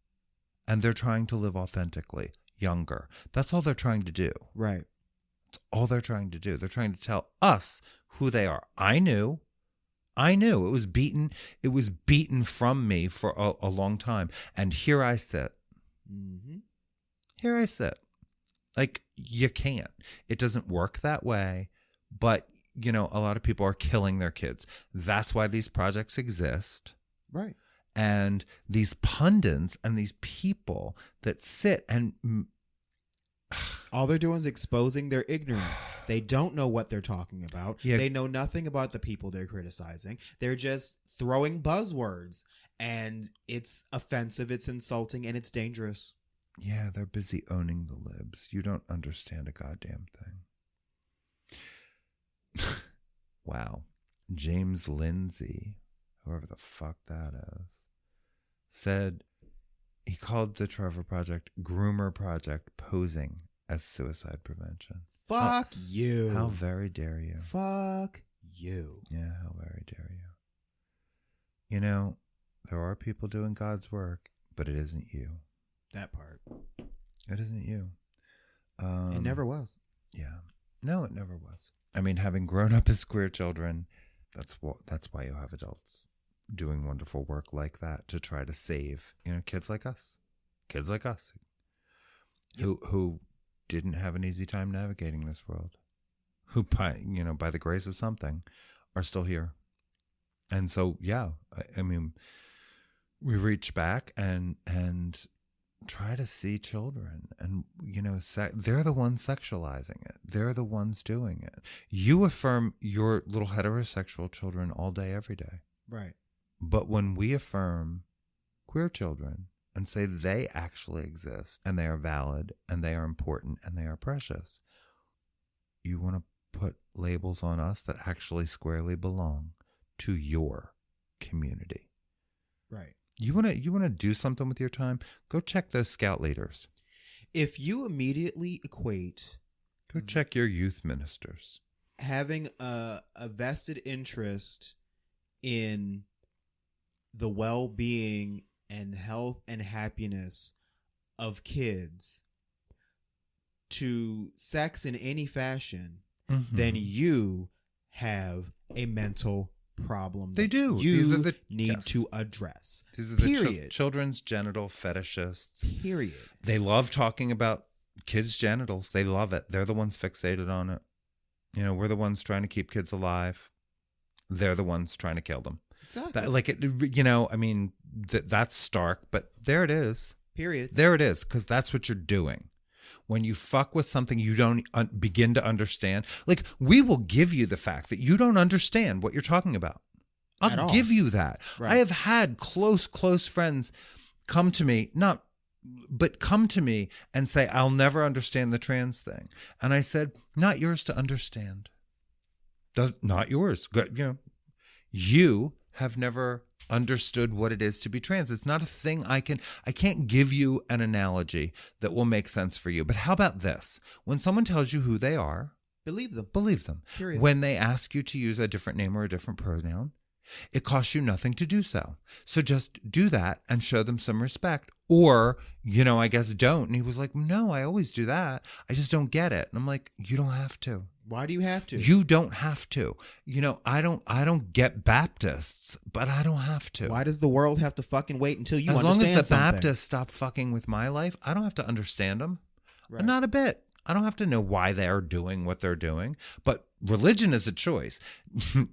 Speaker 1: and they're trying to live authentically, younger. That's all they're trying to do.
Speaker 2: Right.
Speaker 1: That's all they're trying to do. They're trying to tell us who they are. I knew. It was beaten from me for a long time. And here I sit.
Speaker 2: Mm-hmm.
Speaker 1: Here I sit. Like, you can't. It doesn't work that way, but a lot of people are killing their kids. That's why these projects exist.
Speaker 2: Right.
Speaker 1: And these pundits and these people that sit and...
Speaker 2: all they're doing is exposing their ignorance. They don't know what they're talking about.
Speaker 1: Yeah.
Speaker 2: They know nothing about the people they're criticizing. They're just throwing buzzwords. And it's offensive, it's insulting, and it's dangerous.
Speaker 1: Yeah, they're busy owning the libs. You don't understand a goddamn thing. Wow. James Lindsay, whoever the fuck that is, said he called the Trevor Project Groomer Project posing as suicide prevention.
Speaker 2: Fuck you.
Speaker 1: How very dare you.
Speaker 2: Fuck you.
Speaker 1: Yeah, how very dare you. You know, there are people doing God's work, but it isn't you.
Speaker 2: That part.
Speaker 1: It isn't you.
Speaker 2: It never was.
Speaker 1: Yeah. No, it never was. I mean, having grown up as queer children, that's why you have adults doing wonderful work like that to try to save, kids like us. Kids like us. Who didn't have an easy time navigating this world. Who, by the grace of something, are still here. And so, yeah, I mean, we reach back and try to see children, and they're the ones sexualizing it. They're the ones doing it. You affirm your little heterosexual children all day, every day.
Speaker 2: Right.
Speaker 1: But when we affirm queer children and say they actually exist and they are valid and they are important and they are precious, you want to put labels on us that actually squarely belong to your community.
Speaker 2: Right.
Speaker 1: You want to do something with your time? Go check those scout leaders.
Speaker 2: If you immediately equate,
Speaker 1: go check your youth ministers.
Speaker 2: Having a vested interest in the well-being and health and happiness of kids to sex in any fashion, then you have a mental problem.
Speaker 1: They do.
Speaker 2: These are need to address.
Speaker 1: These are the children's genital fetishists.
Speaker 2: Period.
Speaker 1: They love talking about kids' genitals. They love it. They're the ones fixated on it. We're the ones trying to keep kids alive. They're the ones trying to kill them.
Speaker 2: Exactly.
Speaker 1: That's stark, but there it is.
Speaker 2: Period.
Speaker 1: There it is, because that's what you're doing. When you fuck with something you don't begin to understand, like, we will give you the fact that you don't understand what you're talking about. I'll give you that. Right. I have had close friends come to me, come to me and say, I'll never understand the trans thing. And I said, not yours to understand. Not yours. You have never understood what it is to be trans. It's not a thing I can't give you an analogy that will make sense for you. But how about this? When someone tells you who they are,
Speaker 2: believe them.
Speaker 1: Believe them.
Speaker 2: Period.
Speaker 1: When they ask you to use a different name or a different pronoun, it costs you nothing to do so. So just do that and show them some respect. Or, I guess don't. And he was like, no, I always do that. I just don't get it. And I'm like, you don't have to.
Speaker 2: Why do you have to?
Speaker 1: You don't have to. I don't get Baptists, but I don't have to.
Speaker 2: Why does the world have to fucking wait until you understand something?
Speaker 1: As long as the Baptists stop fucking with my life, I don't have to understand them. Right. Not a bit. I don't have to know why they're doing what they're doing. But religion is a choice.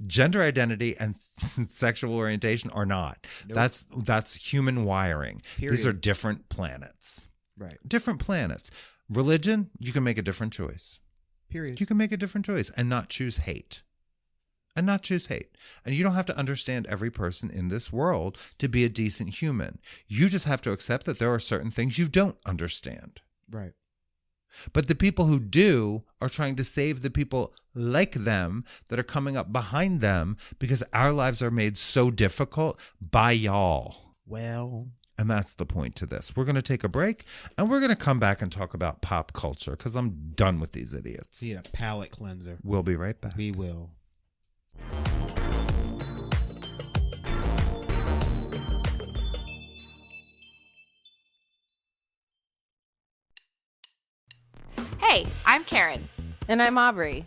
Speaker 1: Gender identity and sexual orientation are not. Nope. That's human wiring. Period. These are different planets.
Speaker 2: Right.
Speaker 1: Different planets. Religion, you can make a different choice.
Speaker 2: Period.
Speaker 1: You can make a different choice and not choose hate. And you don't have to understand every person in this world to be a decent human. You just have to accept that there are certain things you don't understand.
Speaker 2: Right.
Speaker 1: But the people who do are trying to save the people like them that are coming up behind them because our lives are made so difficult by y'all.
Speaker 2: Well,
Speaker 1: and that's the point to this. We're going to take a break and we're going to come back and talk about pop culture because I'm done with these idiots.
Speaker 2: Need a palate cleanser.
Speaker 1: We'll be right back.
Speaker 2: We will.
Speaker 3: Hey, I'm Karen.
Speaker 4: And I'm Aubrey.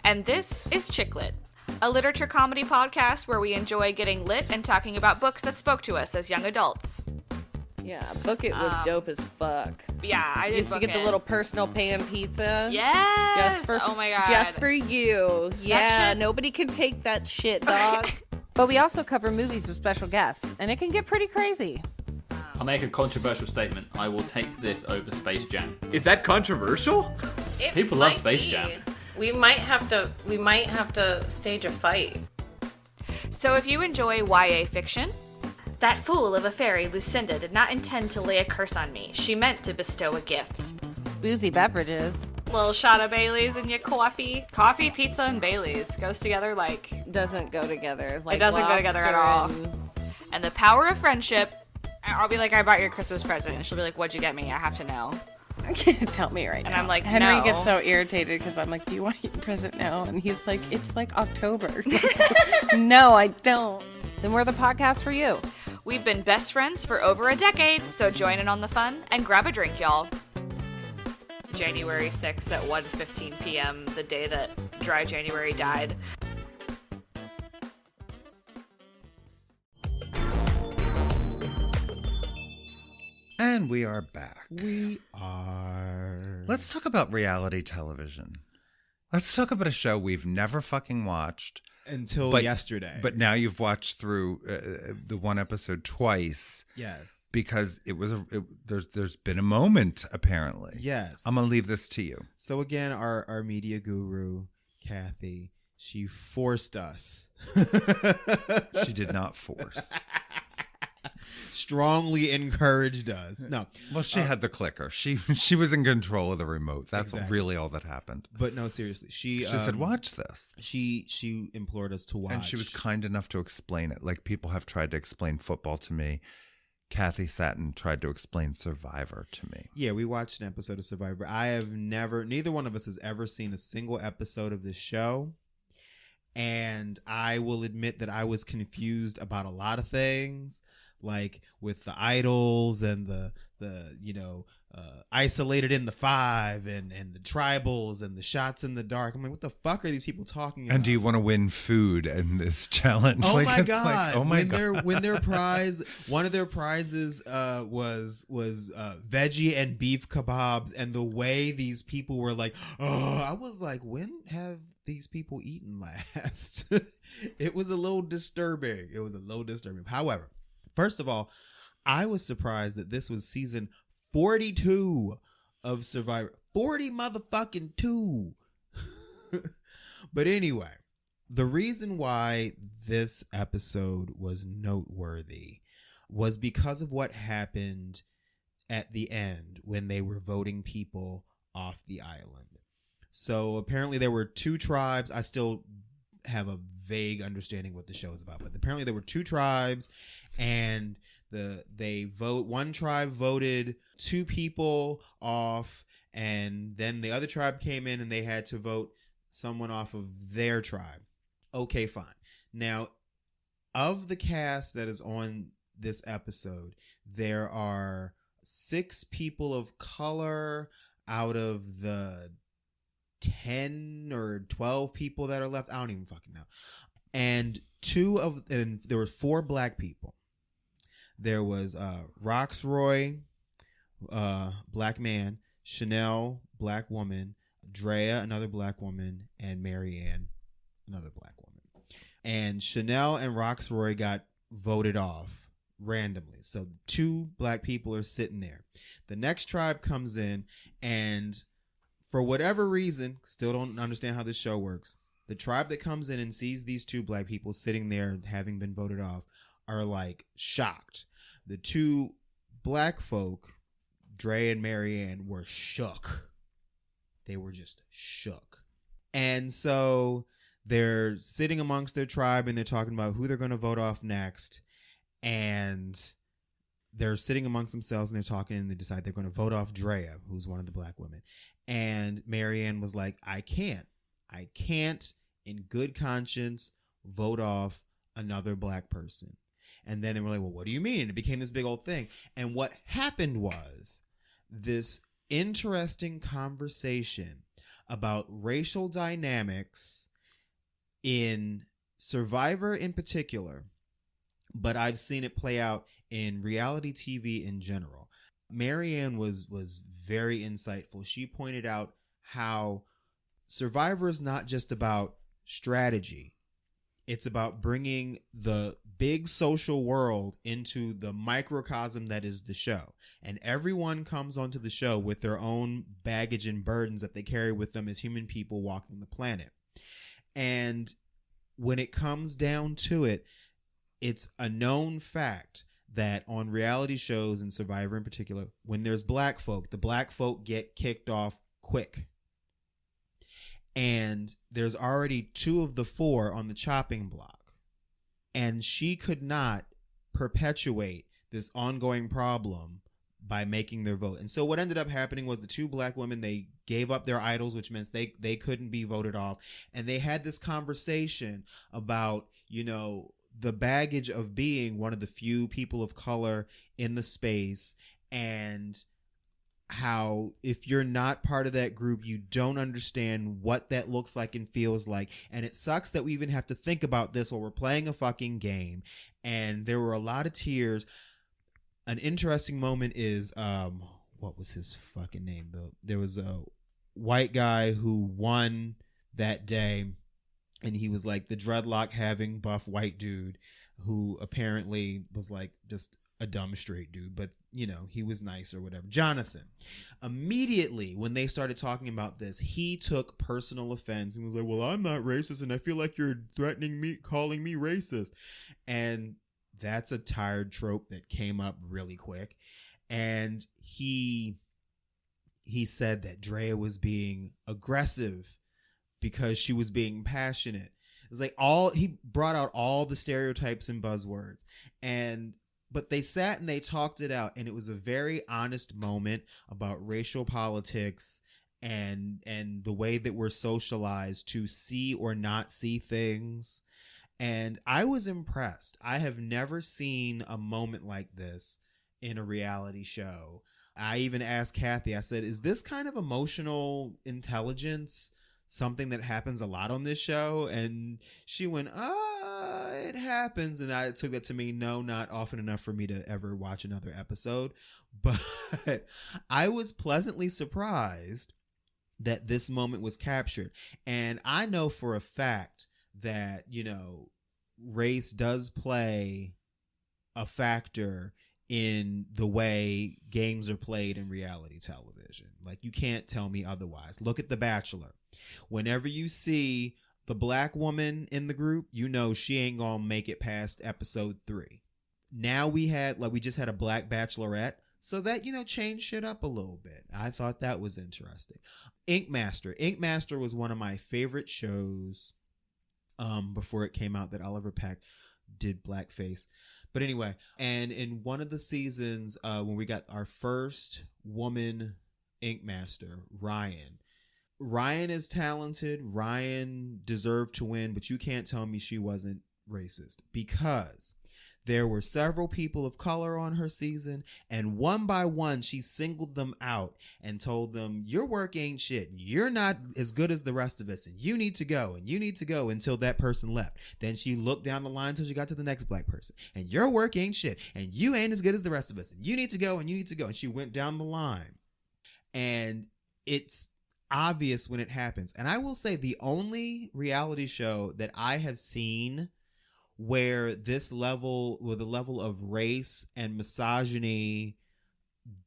Speaker 3: And this is Chicklit, a literature comedy podcast where we enjoy getting lit and talking about books that spoke to us as young adults.
Speaker 4: Yeah, Book It was dope as fuck.
Speaker 3: Yeah, I did.
Speaker 4: Used to get the little personal pan pizza.
Speaker 3: Yes! Oh my god.
Speaker 4: Just for you. Yeah, nobody can take that shit, dog. But we also cover movies with special guests, and it can get pretty crazy.
Speaker 5: I'll make a controversial statement. I will take this over Space Jam.
Speaker 6: Is that controversial?
Speaker 5: People love Space Jam.
Speaker 4: We might have to stage a fight.
Speaker 3: So if you enjoy YA fiction, that fool of a fairy Lucinda did not intend to lay a curse on me. She meant to bestow a gift.
Speaker 4: Boozy beverages.
Speaker 3: Little shot of Bailey's in your coffee. Coffee, pizza, and Bailey's goes together like...
Speaker 4: Doesn't go together. Like
Speaker 3: it doesn't go together at all. And the power of friendship. I'll be like, I bought your Christmas present. And she'll be like, what'd you get me? I have to know.
Speaker 4: Tell me right now.
Speaker 3: And I'm like,
Speaker 4: Henry
Speaker 3: no.
Speaker 4: gets so irritated because I'm like, do you want your present now? And he's like, it's like October. No, I don't. Then we're the podcast for you.
Speaker 3: We've been best friends for over a decade, so join in on the fun and grab a drink, y'all. January 6th at 1:15 p.m., the day that Dry January died.
Speaker 1: And we are back.
Speaker 2: We are.
Speaker 1: Let's talk about reality television. Let's talk about a show we've never fucking watched.
Speaker 2: Until yesterday.
Speaker 1: But now you've watched through the one episode twice.
Speaker 2: Yes.
Speaker 1: Because there's been a moment, apparently.
Speaker 2: Yes.
Speaker 1: I'm going to leave this to you.
Speaker 2: So again, our media guru, Kathy, she forced us.
Speaker 1: She did not force.
Speaker 2: Strongly encouraged us. No.
Speaker 1: Well, she had the clicker. She was in control of the remote. That's really all that happened.
Speaker 2: But no, seriously. She
Speaker 1: said, watch this.
Speaker 2: She implored us to watch.
Speaker 1: And she was kind enough to explain it. Like people have tried to explain football to me. Kathy sat and tried to explain Survivor to me.
Speaker 2: Yeah, we watched an episode of Survivor. Neither one of us has ever seen a single episode of this show. And I will admit that I was confused about a lot of things. Like with the idols and the isolated in the five and the tribals and the shots in the dark. I'm like, what the fuck are these people talking about?
Speaker 1: And do you want to win food in this challenge?
Speaker 2: Oh
Speaker 1: like,
Speaker 2: my god!
Speaker 1: Like, oh my god!
Speaker 2: When their prize, one of their prizes was veggie and beef kebabs, and the way these people were like, oh, I was like, when have these people eaten last? It was a little disturbing. However, first of all, I was surprised that this was season 42 of Survivor. 40 motherfucking 2. But anyway, the reason why this episode was noteworthy was because of what happened at the end when they were voting people off the island. So apparently there were 2 tribes. I still have a vague understanding what the show is about, but apparently there were 2 tribes, and one tribe voted 2 people off, and then the other tribe came in and they had to vote someone off of their tribe. Okay, fine. Now, of the cast that is on this episode, there are 6 people of color out of the 10 or 12 people that are left. I don't even fucking know. And there were 4 black people. There was Roxroy, black man, Chanel, black woman, Drea, another black woman, and Marianne, another black woman. And Chanel and Roxroy got voted off randomly. So 2 black people are sitting there. The next tribe comes in, and for whatever reason, still don't understand how this show works, the tribe that comes in and sees these 2 black people sitting there having been voted off are like shocked. The 2 black folk, Dre and Marianne, were shook. They were just shook. And so they're sitting amongst their tribe and they're talking about who they're going to vote off next. And they're sitting amongst themselves and they're talking and they decide they're going to vote off Drea, who's one of the black women. And Marianne was like, I can't in good conscience vote off another black person. And then they were like, well, what do you mean? And it became this big old thing. And what happened was this interesting conversation about racial dynamics in Survivor in particular, but I've seen it play out in reality TV in general. Marianne was very insightful. She pointed out how Survivor is not just about strategy. It's about bringing the big social world into the microcosm that is the show. And everyone comes onto the show with their own baggage and burdens that they carry with them as human people walking the planet. And when it comes down to it, it's a known fact that on reality shows and Survivor in particular, when there's black folk, the black folk get kicked off quick. And there's already 2 of the 4 on the chopping block. And she could not perpetuate this ongoing problem by making their vote. And so what ended up happening was the 2 black women, they gave up their idols, which means they couldn't be voted off. And they had this conversation about, you know, the baggage of being one of the few people of color in the space, and how if you're not part of that group, you don't understand what that looks like and feels like. And it sucks that we even have to think about this while we're playing a fucking game. And there were a lot of tears. An interesting moment is, what was his fucking name though? There was a white guy who won that day, and he was like the dreadlock having buff white dude who apparently was like just a dumb straight dude, but you know, he was nice or whatever. Jonathan, immediately when they started talking about this, he took personal offense and was like, well, I'm not racist and I feel like you're threatening me, calling me racist. And that's a tired trope that came up really quick. And he said that Drea was being aggressive because she was being passionate. It's like he brought out all the stereotypes and buzzwords, but they sat and they talked it out, and it was a very honest moment about racial politics and the way that we're socialized to see or not see things. And I was impressed. I have never seen a moment like this in a reality show. I even asked Kathy, I said, is this kind of emotional intelligence something that happens a lot on this show? And she went, it happens. And I took that to mean no, not often enough for me to ever watch another episode. But I was pleasantly surprised that this moment was captured. And I know for a fact that, you know, race does play a factor in the way games are played in reality television. Like, you can't tell me otherwise. Look at The Bachelor. Whenever you see the black woman in the group, you know she ain't gonna make it past episode 3. Now we just had a black bachelorette, so that, you know, changed shit up a little bit. I thought that was interesting. Inkmaster was one of my favorite shows before it came out that Oliver Peck did blackface. But anyway, and in one of the seasons, when we got our first woman Inkmaster, Ryan is talented. Ryan deserved to win, but you can't tell me she wasn't racist, because there were several people of color on her season, and one by one, she singled them out and told them, your work ain't shit. You're not as good as the rest of us, and you need to go, until that person left. Then she looked down the line until she got to the next black person, and your work ain't shit, and you ain't as good as the rest of us, and you need to go, And she went down the line. And it's obvious when it happens. And I will say, the only reality show that I have seen where the level of race and misogyny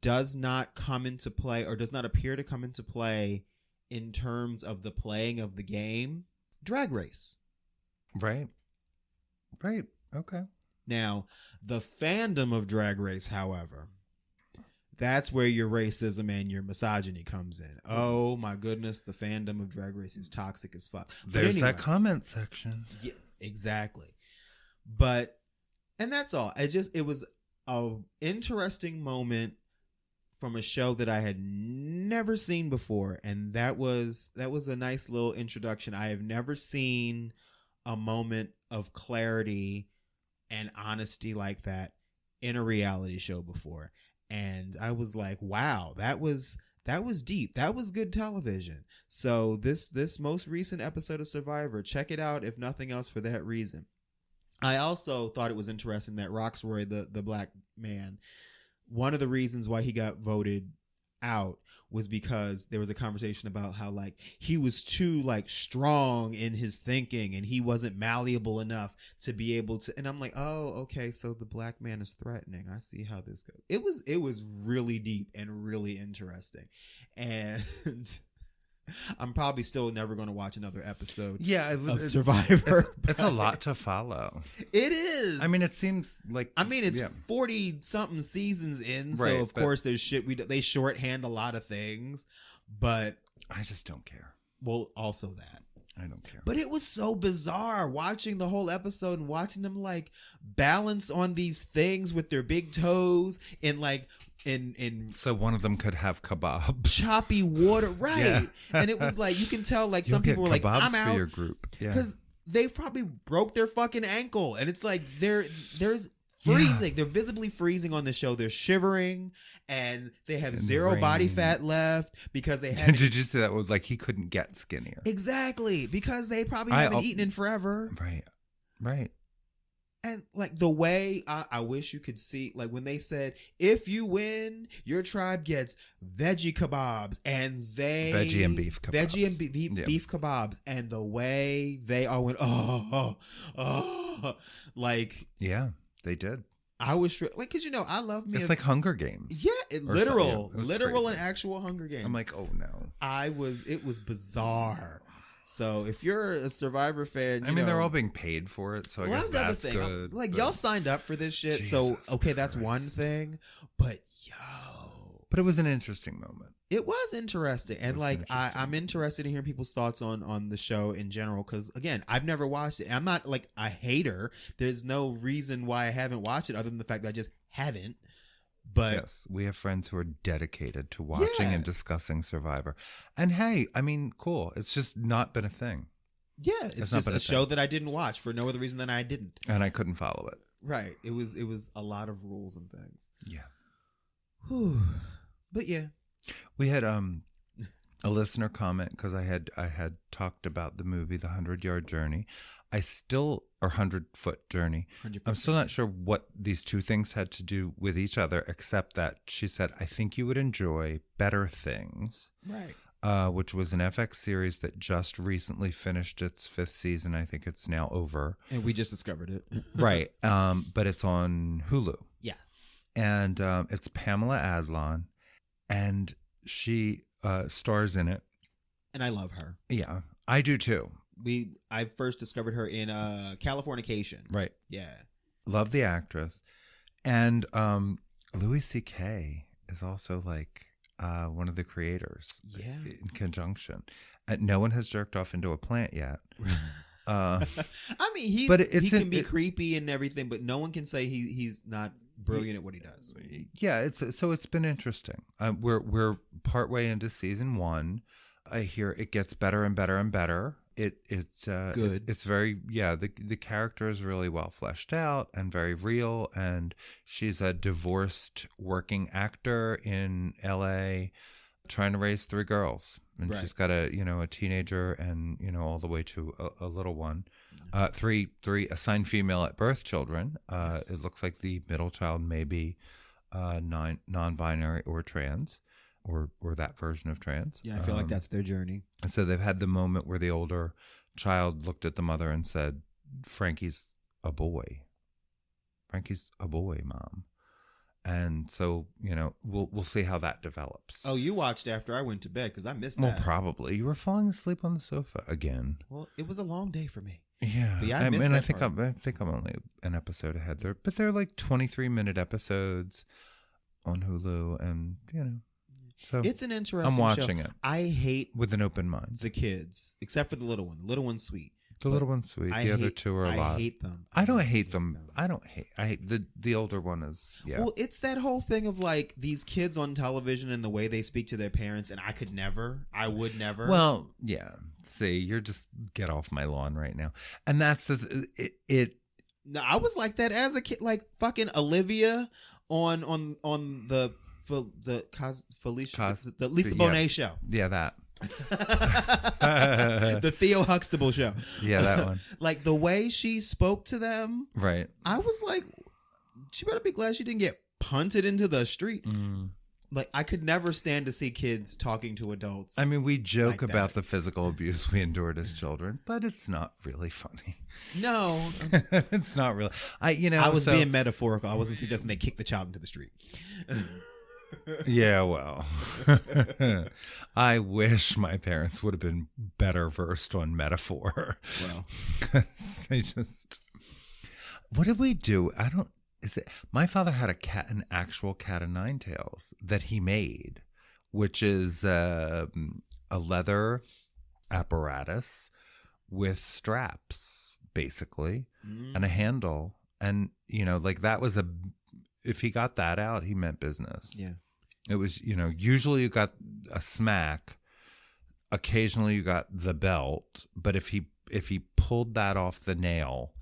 Speaker 2: does not come into play, or does not appear to come into play in terms of the playing of the game, Drag Race.
Speaker 1: Right. Okay.
Speaker 2: Now, the fandom of Drag Race, however, that's where your racism and your misogyny comes in. Oh my goodness, the fandom of Drag Race is toxic as fuck.
Speaker 1: There's anyway, that comment section.
Speaker 2: Yeah, exactly. And that's all. It was an interesting moment from a show that I had never seen before. And that was a nice little introduction. I have never seen a moment of clarity and honesty like that in a reality show before. And I was like, wow, that was deep. That was good television. So this most recent episode of Survivor, check it out, if nothing else for that reason. I also thought it was interesting that Roxroy, the black man, one of the reasons why he got voted out was because there was a conversation about how, like, he was too, like, strong in his thinking and he wasn't malleable enough to be able to. And I'm like, oh, okay, so the black man is threatening. I see how this goes. It was really deep and really interesting. And I'm probably still never going to watch another episode of Survivor.
Speaker 1: It's a lot to follow.
Speaker 2: It is.
Speaker 1: I mean, it seems like...
Speaker 2: it's 40-something seasons in, so of course there's shit. They shorthand a lot of things, but...
Speaker 1: I just don't care.
Speaker 2: Well, also that.
Speaker 1: I don't care.
Speaker 2: But it was so bizarre watching the whole episode and watching them like balance on these things with their big toes and like in
Speaker 1: So one of them could have kebabs.
Speaker 2: choppy water, right?
Speaker 1: Yeah.
Speaker 2: And it was like you can tell like
Speaker 1: You'll
Speaker 2: some people were
Speaker 1: get
Speaker 2: like,
Speaker 1: kebabs
Speaker 2: "I'm
Speaker 1: for
Speaker 2: out,"
Speaker 1: your group. Yeah.
Speaker 2: because they probably broke their fucking ankle, and it's like there's freezing. They're visibly freezing on the show. They're shivering, and they have
Speaker 1: In the
Speaker 2: zero body
Speaker 1: rain.
Speaker 2: fat left because they haven't.
Speaker 1: Did you say that was like he couldn't get skinnier?
Speaker 2: Exactly, because they probably
Speaker 1: I-
Speaker 2: haven't eaten in forever.
Speaker 1: Right.
Speaker 2: And like the way I wish you could see, like when they said, if you win, your tribe gets veggie kebabs, and
Speaker 1: Veggie and beef kebabs.
Speaker 2: Beef kebabs, and the way they all went, like
Speaker 1: Yeah, they did.
Speaker 2: I was like, because I love me.
Speaker 1: It's like Hunger Games.
Speaker 2: Yeah,
Speaker 1: Or
Speaker 2: literal
Speaker 1: it was
Speaker 2: and
Speaker 1: crazy.
Speaker 2: actual Hunger Games.
Speaker 1: I'm like, oh no.
Speaker 2: it was bizarre. So if you're a Survivor fan,
Speaker 1: I mean, they're all being paid for it, so I guess
Speaker 2: that's the other
Speaker 1: that's
Speaker 2: thing.
Speaker 1: good.
Speaker 2: Like,
Speaker 1: but-
Speaker 2: y'all signed up for this shit, so
Speaker 1: Jesus
Speaker 2: okay, that's one
Speaker 1: Christ.
Speaker 2: thing. But
Speaker 1: But it was an interesting moment.
Speaker 2: it was interesting, and
Speaker 1: was
Speaker 2: like
Speaker 1: interesting.
Speaker 2: I'm interested in hearing people's thoughts on the show in general. Because again, I've never watched it. And I'm not like a hater. There's no reason why I haven't watched it other than the fact that I just haven't. But
Speaker 1: Yes, we have friends who are dedicated to watching
Speaker 2: Yeah.
Speaker 1: and discussing Survivor. And hey, I mean, cool. It's just not been a thing.
Speaker 2: yeah, it's
Speaker 1: It's not
Speaker 2: just
Speaker 1: been
Speaker 2: a
Speaker 1: a
Speaker 2: show
Speaker 1: thing.
Speaker 2: that I didn't watch for no other reason than I didn't.
Speaker 1: And I couldn't follow it.
Speaker 2: Right. It was a lot of rules and things.
Speaker 1: Yeah.
Speaker 2: Whew. But yeah.
Speaker 1: We had a listener comment because I had talked about the movie The 100-Yard Journey. Or 100-Foot Journey.
Speaker 2: 100
Speaker 1: I'm still not sure what these two things had to do with each other, except that she said, I think you would enjoy Better Things,
Speaker 2: Right.
Speaker 1: which was an FX series that just recently finished its 5th season. I think it's now over.
Speaker 2: And we just discovered it.
Speaker 1: Right. But it's on Hulu.
Speaker 2: Yeah.
Speaker 1: And it's Pamela Adlon, and she stars in it.
Speaker 2: And I love her.
Speaker 1: Yeah, I do too.
Speaker 2: I first discovered her in Californication.
Speaker 1: Right.
Speaker 2: Yeah.
Speaker 1: Love the actress. And Louis C.K. is also like one of the creators.
Speaker 2: Yeah.
Speaker 1: In conjunction. No one has jerked off into a plant yet.
Speaker 2: I mean, he can be creepy and everything, but no one can say he's not brilliant at what he does.
Speaker 1: Yeah, it's been interesting. We're partway into season 1. I hear it gets better and better and better. It's
Speaker 2: good.
Speaker 1: It's very the character is really well fleshed out and very real. And she's a divorced working actor in L.A. trying to raise 3 girls, and
Speaker 2: Right.
Speaker 1: she's got a teenager and all the way to a little one. 3 assigned female at birth children.
Speaker 2: Yes.
Speaker 1: It looks like the middle child may be non-binary or trans, or that version of trans.
Speaker 2: Yeah, I feel like that's their journey.
Speaker 1: And so they've had the moment where the older child looked at the mother and said, Frankie's a boy. Frankie's a boy, Mom. And so, we'll see how that develops.
Speaker 2: Oh, you watched after I went to bed because I missed
Speaker 1: Well,
Speaker 2: that.
Speaker 1: probably. You were falling asleep on the sofa again.
Speaker 2: Well, it was a long day for me.
Speaker 1: Yeah.
Speaker 2: But yeah, I missed
Speaker 1: mean,
Speaker 2: that
Speaker 1: I think
Speaker 2: part.
Speaker 1: I think I'm only an episode ahead there, but they're like 23-minute episodes on Hulu, and so
Speaker 2: It's an interesting
Speaker 1: I'm watching
Speaker 2: show.
Speaker 1: it
Speaker 2: I hate
Speaker 1: with an open mind.
Speaker 2: the kids, except for the little one. The little one's sweet.
Speaker 1: The little one's sweet. The other two are a lot.
Speaker 2: I hate them.
Speaker 1: I don't hate them. I hate the older one is
Speaker 2: Well, it's that whole thing of like these kids on television and the way they speak to their parents, and I would never.
Speaker 1: Well, yeah. See, you're just get off my lawn right now, and that's it.
Speaker 2: No, I was like that as a kid, like fucking Olivia on the Lisa Bonet show.
Speaker 1: Yeah, that.
Speaker 2: The Theo Huxtable show.
Speaker 1: Yeah, that one.
Speaker 2: Like the way she spoke to them,
Speaker 1: Right.
Speaker 2: I was like, she better be glad she didn't get punted into the street.
Speaker 1: Mm.
Speaker 2: Like I could never stand to see kids talking to adults.
Speaker 1: I mean, we joke
Speaker 2: like
Speaker 1: about
Speaker 2: that.
Speaker 1: the physical abuse we endured as children, but it's not really funny.
Speaker 2: No,
Speaker 1: It's not really. I
Speaker 2: was being metaphorical. I wasn't suggesting they kick the child into the street.
Speaker 1: Yeah, well, I wish my parents would have been better versed on metaphor.
Speaker 2: Well,
Speaker 1: Because they just. What did we do? My father had an actual cat of 9 tails that he made, which is a leather apparatus with straps, basically, and a handle. And, like that was if he got that out, he meant business.
Speaker 2: Yeah.
Speaker 1: It was, usually you got a smack. Occasionally you got the belt. But if he pulled that off the nail,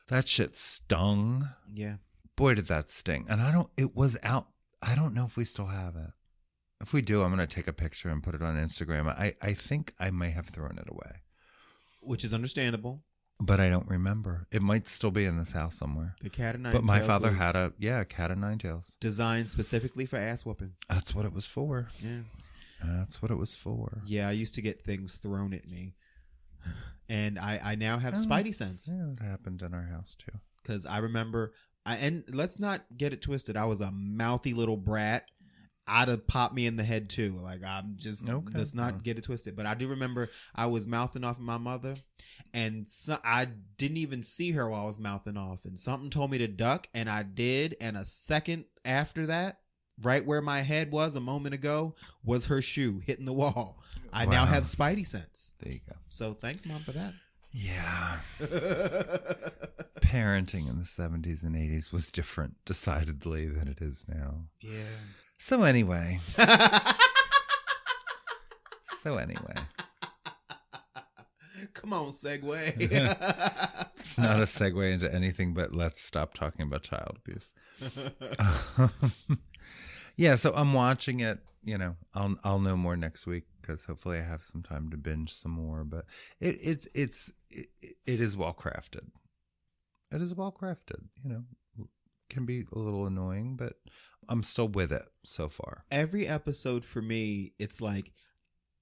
Speaker 1: that shit stung.
Speaker 2: Yeah.
Speaker 1: Boy, did that sting. And it was out. I don't know if we still have it. If we do, I'm going to take a picture and put it on Instagram. I think I may have thrown it away.
Speaker 2: Which is understandable.
Speaker 1: But I don't remember. It might still be in this house somewhere.
Speaker 2: The cat and nine
Speaker 1: But my
Speaker 2: tails
Speaker 1: father
Speaker 2: was
Speaker 1: had a cat of nine tails.
Speaker 2: designed specifically for ass whooping.
Speaker 1: That's what it was for.
Speaker 2: Yeah.
Speaker 1: That's what it was for.
Speaker 2: Yeah, I used to get things thrown at me. And I now have spidey sense.
Speaker 1: Yeah, that happened in our house too.
Speaker 2: Because I remember, and let's not get it twisted, I was a mouthy little brat. I'd have popped me in the head too. Like, I'm just, let's not get it twisted. But I do remember I was mouthing off at my mother, and I didn't even see her while I was mouthing off. And something told me to duck, and I did. And a second after that, right where my head was a moment ago, was her shoe hitting the wall. I now have spidey sense.
Speaker 1: There you go.
Speaker 2: So thanks, Mom, for that.
Speaker 1: Yeah. Parenting in the 70s and 80s was different, decidedly, than it is now.
Speaker 2: Yeah.
Speaker 1: So anyway.
Speaker 2: Come on, segue.
Speaker 1: It's not a segue into anything, but let's stop talking about child abuse. Yeah, so I'm watching it. I'll know more next week because hopefully I have some time to binge some more. But it is well crafted. It is well crafted. Can be a little annoying, but I'm still with it so far.
Speaker 2: Every episode for me, it's like,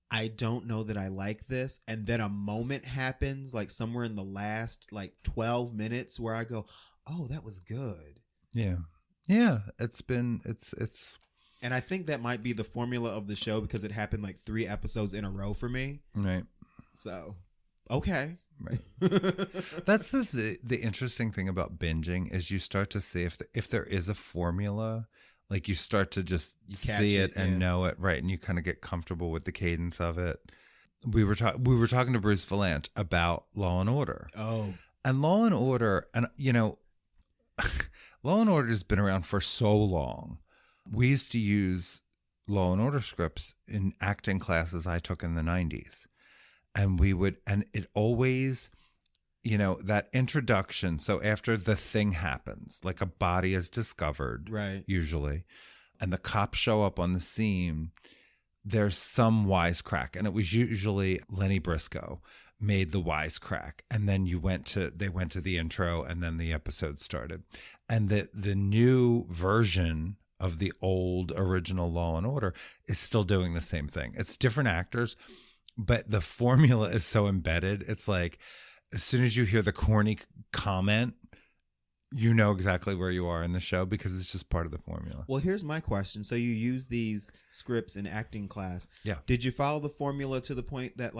Speaker 2: I don't know that I like this. And then a moment happens, like somewhere in the last 12 minutes where I go, oh, that was good.
Speaker 1: Yeah. Yeah. It's.
Speaker 2: And I think that might be the formula of the show because it happened 3 episodes in a row for me.
Speaker 1: Right.
Speaker 2: So, okay.
Speaker 1: Right. That's the interesting thing about binging is you start to see if there is a formula, you start to just see it and know it, right? And you kind of get comfortable with the cadence of it. We were talking to Bruce Valant about Law and Order.
Speaker 2: Oh.
Speaker 1: And Law and Order, and Law and Order has been around for so long. We used to use Law and Order scripts in acting classes I took in the 90s. And it always, that introduction. So after the thing happens, a body is discovered,
Speaker 2: right? Usually,
Speaker 1: and the cops show up on the scene, there's some wisecrack. And it was usually Lenny Briscoe made the wisecrack. And then they went to the intro and then the episode started. And the new version of the old original Law and Order is still doing the same thing. It's different actors. But the formula is so embedded. It's like as soon as you hear the corny comment, you know exactly where you are in the show because it's just part of the formula.
Speaker 2: Well, here's my question. So you use these scripts in acting class.
Speaker 1: Yeah.
Speaker 2: Did you follow the formula to the point that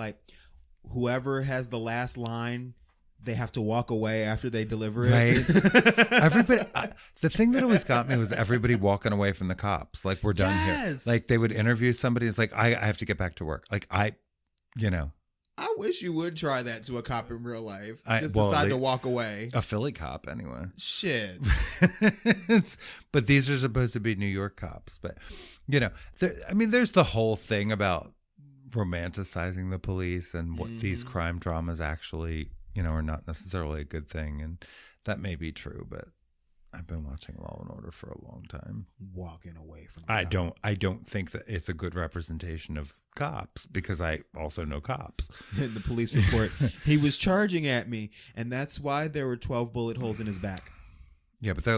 Speaker 2: whoever has the last line, they have to walk away after they deliver it?
Speaker 1: Right. Everybody. The thing that always got me was everybody walking away from the cops. We're done here. They would interview somebody. It's I have to get back to work. I
Speaker 2: wish you would try that to a cop in real life. Decide to walk away.
Speaker 1: A Philly cop, anyway.
Speaker 2: Shit.
Speaker 1: But these are supposed to be New York cops. But, there's the whole thing about romanticizing the police and what these crime dramas actually, are not necessarily a good thing. And that may be true, but I've been watching Law and Order for a long time.
Speaker 2: Walking away from
Speaker 1: I don't think that it's a good representation of cops because I also know cops.
Speaker 2: In the police report, he was charging at me, and that's why there were 12 bullet holes in his back.
Speaker 1: Yeah, but they're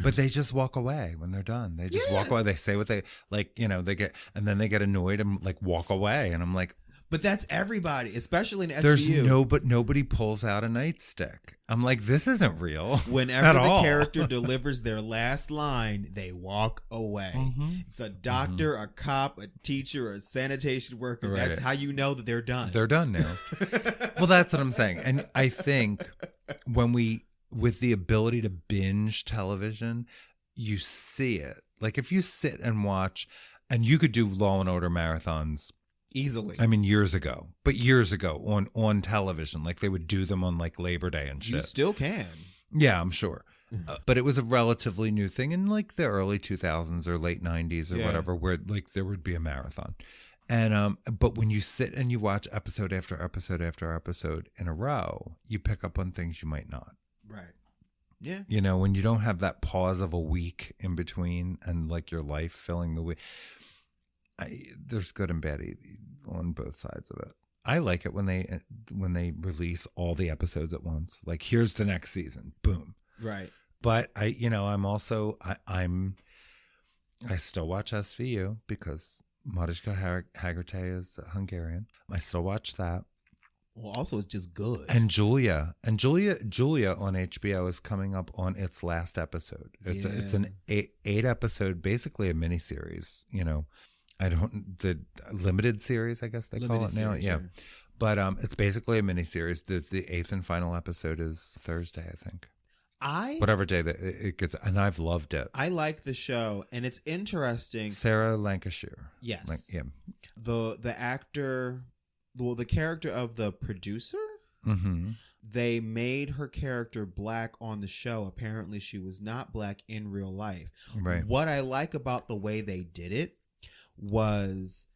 Speaker 1: but they just walk away when they're done. They just walk away. They say what they they get, and then they get annoyed and walk away. And I'm like,
Speaker 2: but that's everybody, especially in SVU.
Speaker 1: But nobody pulls out a nightstick. I'm like, this isn't real.
Speaker 2: Whenever the character delivers their last line, they walk away. Mm-hmm. It's a doctor, a cop, a teacher, a sanitation worker. Right. That's how you know that they're done.
Speaker 1: They're done now. Well, that's what I'm saying. And I think with the ability to binge television, you see it. If you sit and watch, and you could do Law and Order marathons
Speaker 2: Easily.
Speaker 1: I mean, years ago, but years ago on television, like they would do them on like Labor Day and shit.
Speaker 2: You still can.
Speaker 1: Yeah, I'm sure. But it was a relatively new thing in like the early 2000s or late 90s or whatever, where like there would be a marathon. And but when you sit and you watch episode after episode after episode in a row, you pick up on things you might not.
Speaker 2: Right. Yeah.
Speaker 1: You know, when you don't have that pause of a week in between and like your life filling the week. There's good and bad on both sides of it. I like it when they release all the episodes at once. Like, here's the next season. Boom.
Speaker 2: Right.
Speaker 1: But I still watch SVU because Mariska Hargitay is Hungarian. I still watch that.
Speaker 2: Well, also it's just good.
Speaker 1: And Julia on HBO is coming up on its last episode. It's an 8 episode, basically a miniseries. You know, the limited series, I guess they call it now. Yeah.
Speaker 2: Sure.
Speaker 1: But it's basically a miniseries. The 8th and final episode is Thursday, I think. Whatever day that it gets, and I've loved it.
Speaker 2: I like the show, and it's interesting.
Speaker 1: Sarah Lancashire.
Speaker 2: Yes.
Speaker 1: Yeah.
Speaker 2: The actor, the character of the producer, they made her character black on the show. Apparently, she was not black in real life.
Speaker 1: Right.
Speaker 2: What I like about the way they did it was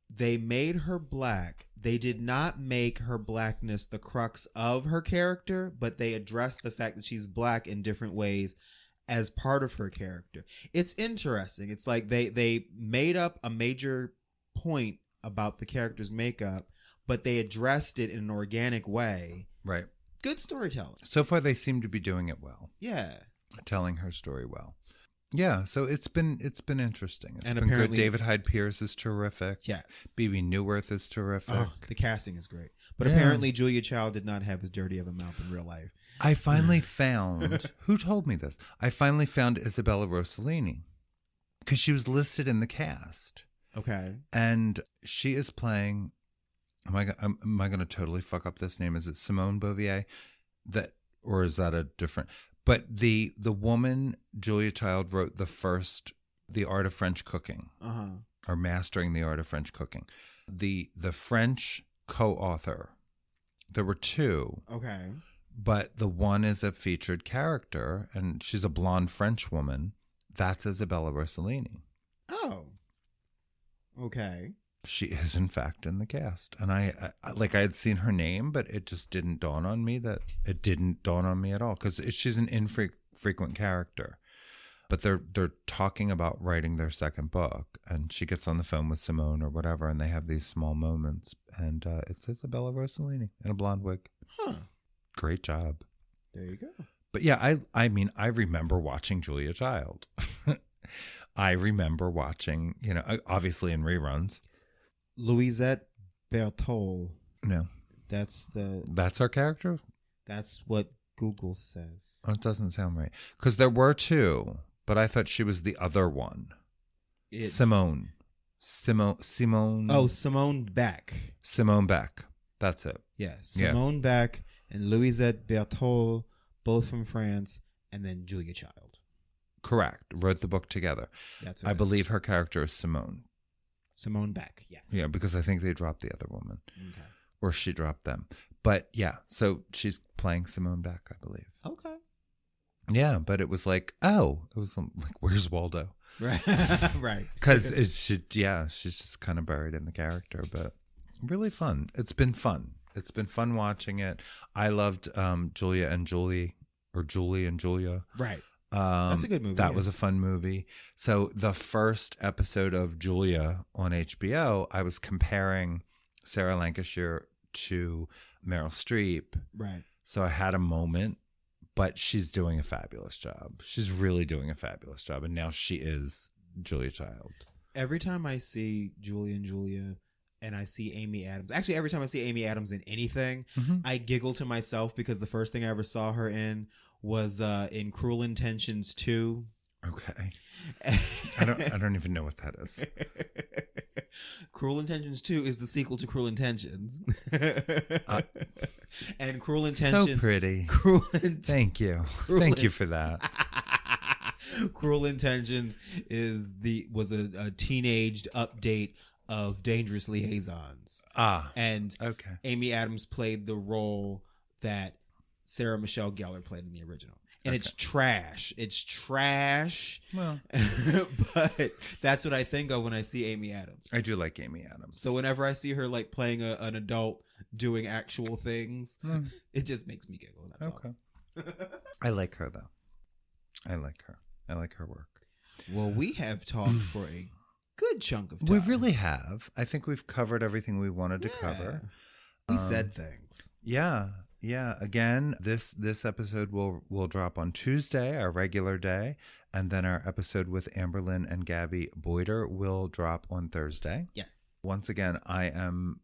Speaker 2: they made her black. They did not make her blackness the crux of her character, but they addressed the fact that she's black in different ways as part of her character. It's interesting. It's like they made up a major point about the character's makeup, but they addressed it in an organic way.
Speaker 1: Right.
Speaker 2: Good storytelling.
Speaker 1: So far, they seem to be doing it well.
Speaker 2: Yeah.
Speaker 1: Telling her story well. Yeah, so it's been interesting. It's
Speaker 2: and
Speaker 1: been
Speaker 2: apparently,
Speaker 1: good. David Hyde Pierce is terrific.
Speaker 2: Yes.
Speaker 1: BB Newirth is terrific.
Speaker 2: Oh, the casting is great. But apparently Julia Child did not have as dirty of a mouth in real life.
Speaker 1: I finally found, who told me this? I finally found Isabella Rossellini because she was listed in the cast.
Speaker 2: Okay.
Speaker 1: And she is playing, am I going to totally fuck up this name? Is it Simone Beauvoir? Or is that a different... But the woman, Julia Child, wrote The Art of French Cooking, or Mastering the Art of French Cooking. The French co-author, there were 2.
Speaker 2: Okay.
Speaker 1: But the one is a featured character, and she's a blonde French woman. That's Isabella Rossellini.
Speaker 2: Oh. Okay.
Speaker 1: She is, in fact, in the cast. And I had seen her name, but it just didn't dawn on me at all. Because she's an infrequent character. But they're talking about writing their second book. And she gets on the phone with Simone or whatever, and they have these small moments. And it's Isabella Rossellini in a blonde wig.
Speaker 2: Huh.
Speaker 1: Great job.
Speaker 2: There you go.
Speaker 1: But yeah, I mean, I remember watching Julia Child. I remember watching, obviously in reruns.
Speaker 2: Louisette Berthold.
Speaker 1: No.
Speaker 2: That's
Speaker 1: our character?
Speaker 2: That's what Google says.
Speaker 1: Oh, it doesn't sound right. Because there were 2, but I thought she was the other one. Simone. Oh, Simone Beck.
Speaker 2: Simone
Speaker 1: Beck. That's it.
Speaker 2: Yes. Simone Beck and Louisette Berthold, both from France, and then Julia Child.
Speaker 1: Correct. Wrote the book together.
Speaker 2: That's
Speaker 1: I believe her character is Simone.
Speaker 2: Simone Beck, yes.
Speaker 1: Yeah, because I think they dropped the other woman.
Speaker 2: Okay.
Speaker 1: Or she dropped them. But yeah, so she's playing Simone Beck, I believe.
Speaker 2: Okay.
Speaker 1: Yeah, but it was like, where's Waldo?
Speaker 2: Right. Right.
Speaker 1: Because she's just kind of buried in the character, but really fun. It's been fun. It's been fun watching it. I loved Julia and Julie, or Julie and Julia.
Speaker 2: Right. That's a good movie.
Speaker 1: That was a fun movie. So the first episode of Julia on HBO, I was comparing Sarah Lancashire to Meryl Streep.
Speaker 2: Right.
Speaker 1: So I had a moment, but she's doing a fabulous job. She's really doing a fabulous job. And now she is Julia Child.
Speaker 2: Every time I see Julia and Julia and I see Amy Adams, actually every time I see Amy Adams in anything, I giggle to myself because the first thing I ever saw her in was in Cruel Intentions 2.
Speaker 1: Okay. I don't even know what that is.
Speaker 2: Cruel Intentions 2 is the sequel to Cruel Intentions. And Cruel Intentions.
Speaker 1: So pretty. Thank you. Thank you for that.
Speaker 2: Cruel Intentions was a teenaged update of Dangerous Liaisons. And
Speaker 1: okay.
Speaker 2: Amy Adams played the role that Sarah Michelle Gellar played in the original. And it's trash. It's trash.
Speaker 1: Well,
Speaker 2: but that's what I think of when I see Amy Adams.
Speaker 1: I do like Amy Adams.
Speaker 2: So whenever I see her like playing an adult doing actual things, it just makes me giggle. That's all.
Speaker 1: I like her though. I like her. I like her work.
Speaker 2: Well, we have talked for a good chunk of time.
Speaker 1: We really have. I think we've covered everything we wanted to cover.
Speaker 2: We said things.
Speaker 1: Yeah. Yeah. Again, this episode will drop on Tuesday, our regular day, and then our episode with Amberlynn and Gabby Boyder will drop on Thursday.
Speaker 2: Yes.
Speaker 1: Once again, I am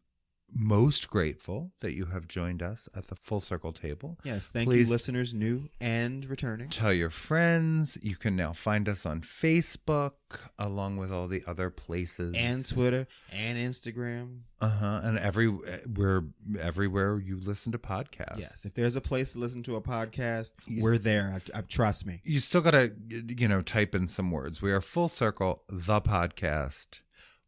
Speaker 1: most grateful that you have joined us at the Full Circle table.
Speaker 2: Yes, thank
Speaker 1: Please
Speaker 2: you, listeners, new and returning.
Speaker 1: Tell your friends. You can now find us on Facebook, along with all the other places.
Speaker 2: And Twitter, and Instagram.
Speaker 1: And everywhere you listen to podcasts.
Speaker 2: Yes, if there's a place to listen to a podcast, we're there. Trust me.
Speaker 1: You still got to, type in some words. We are Full Circle, the podcast,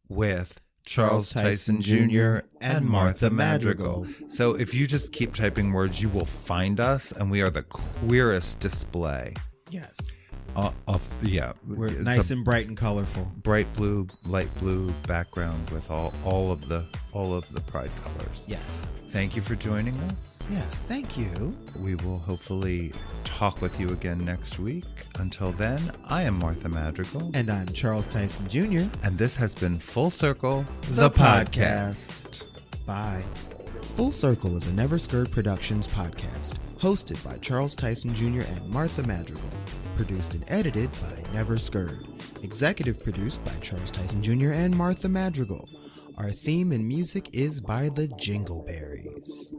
Speaker 1: with Charles Tyson Jr. and Martha Madrigal. So if you just keep typing words, you will find us, and we are the queerest display.
Speaker 2: Yes.
Speaker 1: We're
Speaker 2: nice and bright and colorful.
Speaker 1: Bright blue, light blue background with all of the pride colors.
Speaker 2: Yes.
Speaker 1: Thank you for joining us.
Speaker 2: Yes, thank you.
Speaker 1: We will hopefully talk with you again next week. Until then, I am Martha Madrigal.
Speaker 2: And I'm Charles Tyson Jr.
Speaker 1: And this has been Full Circle, the podcast.
Speaker 2: Bye. Full Circle is a Never Scared Productions podcast, hosted by Charles Tyson Jr. and Martha Madrigal. Produced and edited by Never Scared. Executive produced by Charles Tyson Jr. and Martha Madrigal. Our theme and music is by the Jingleberries.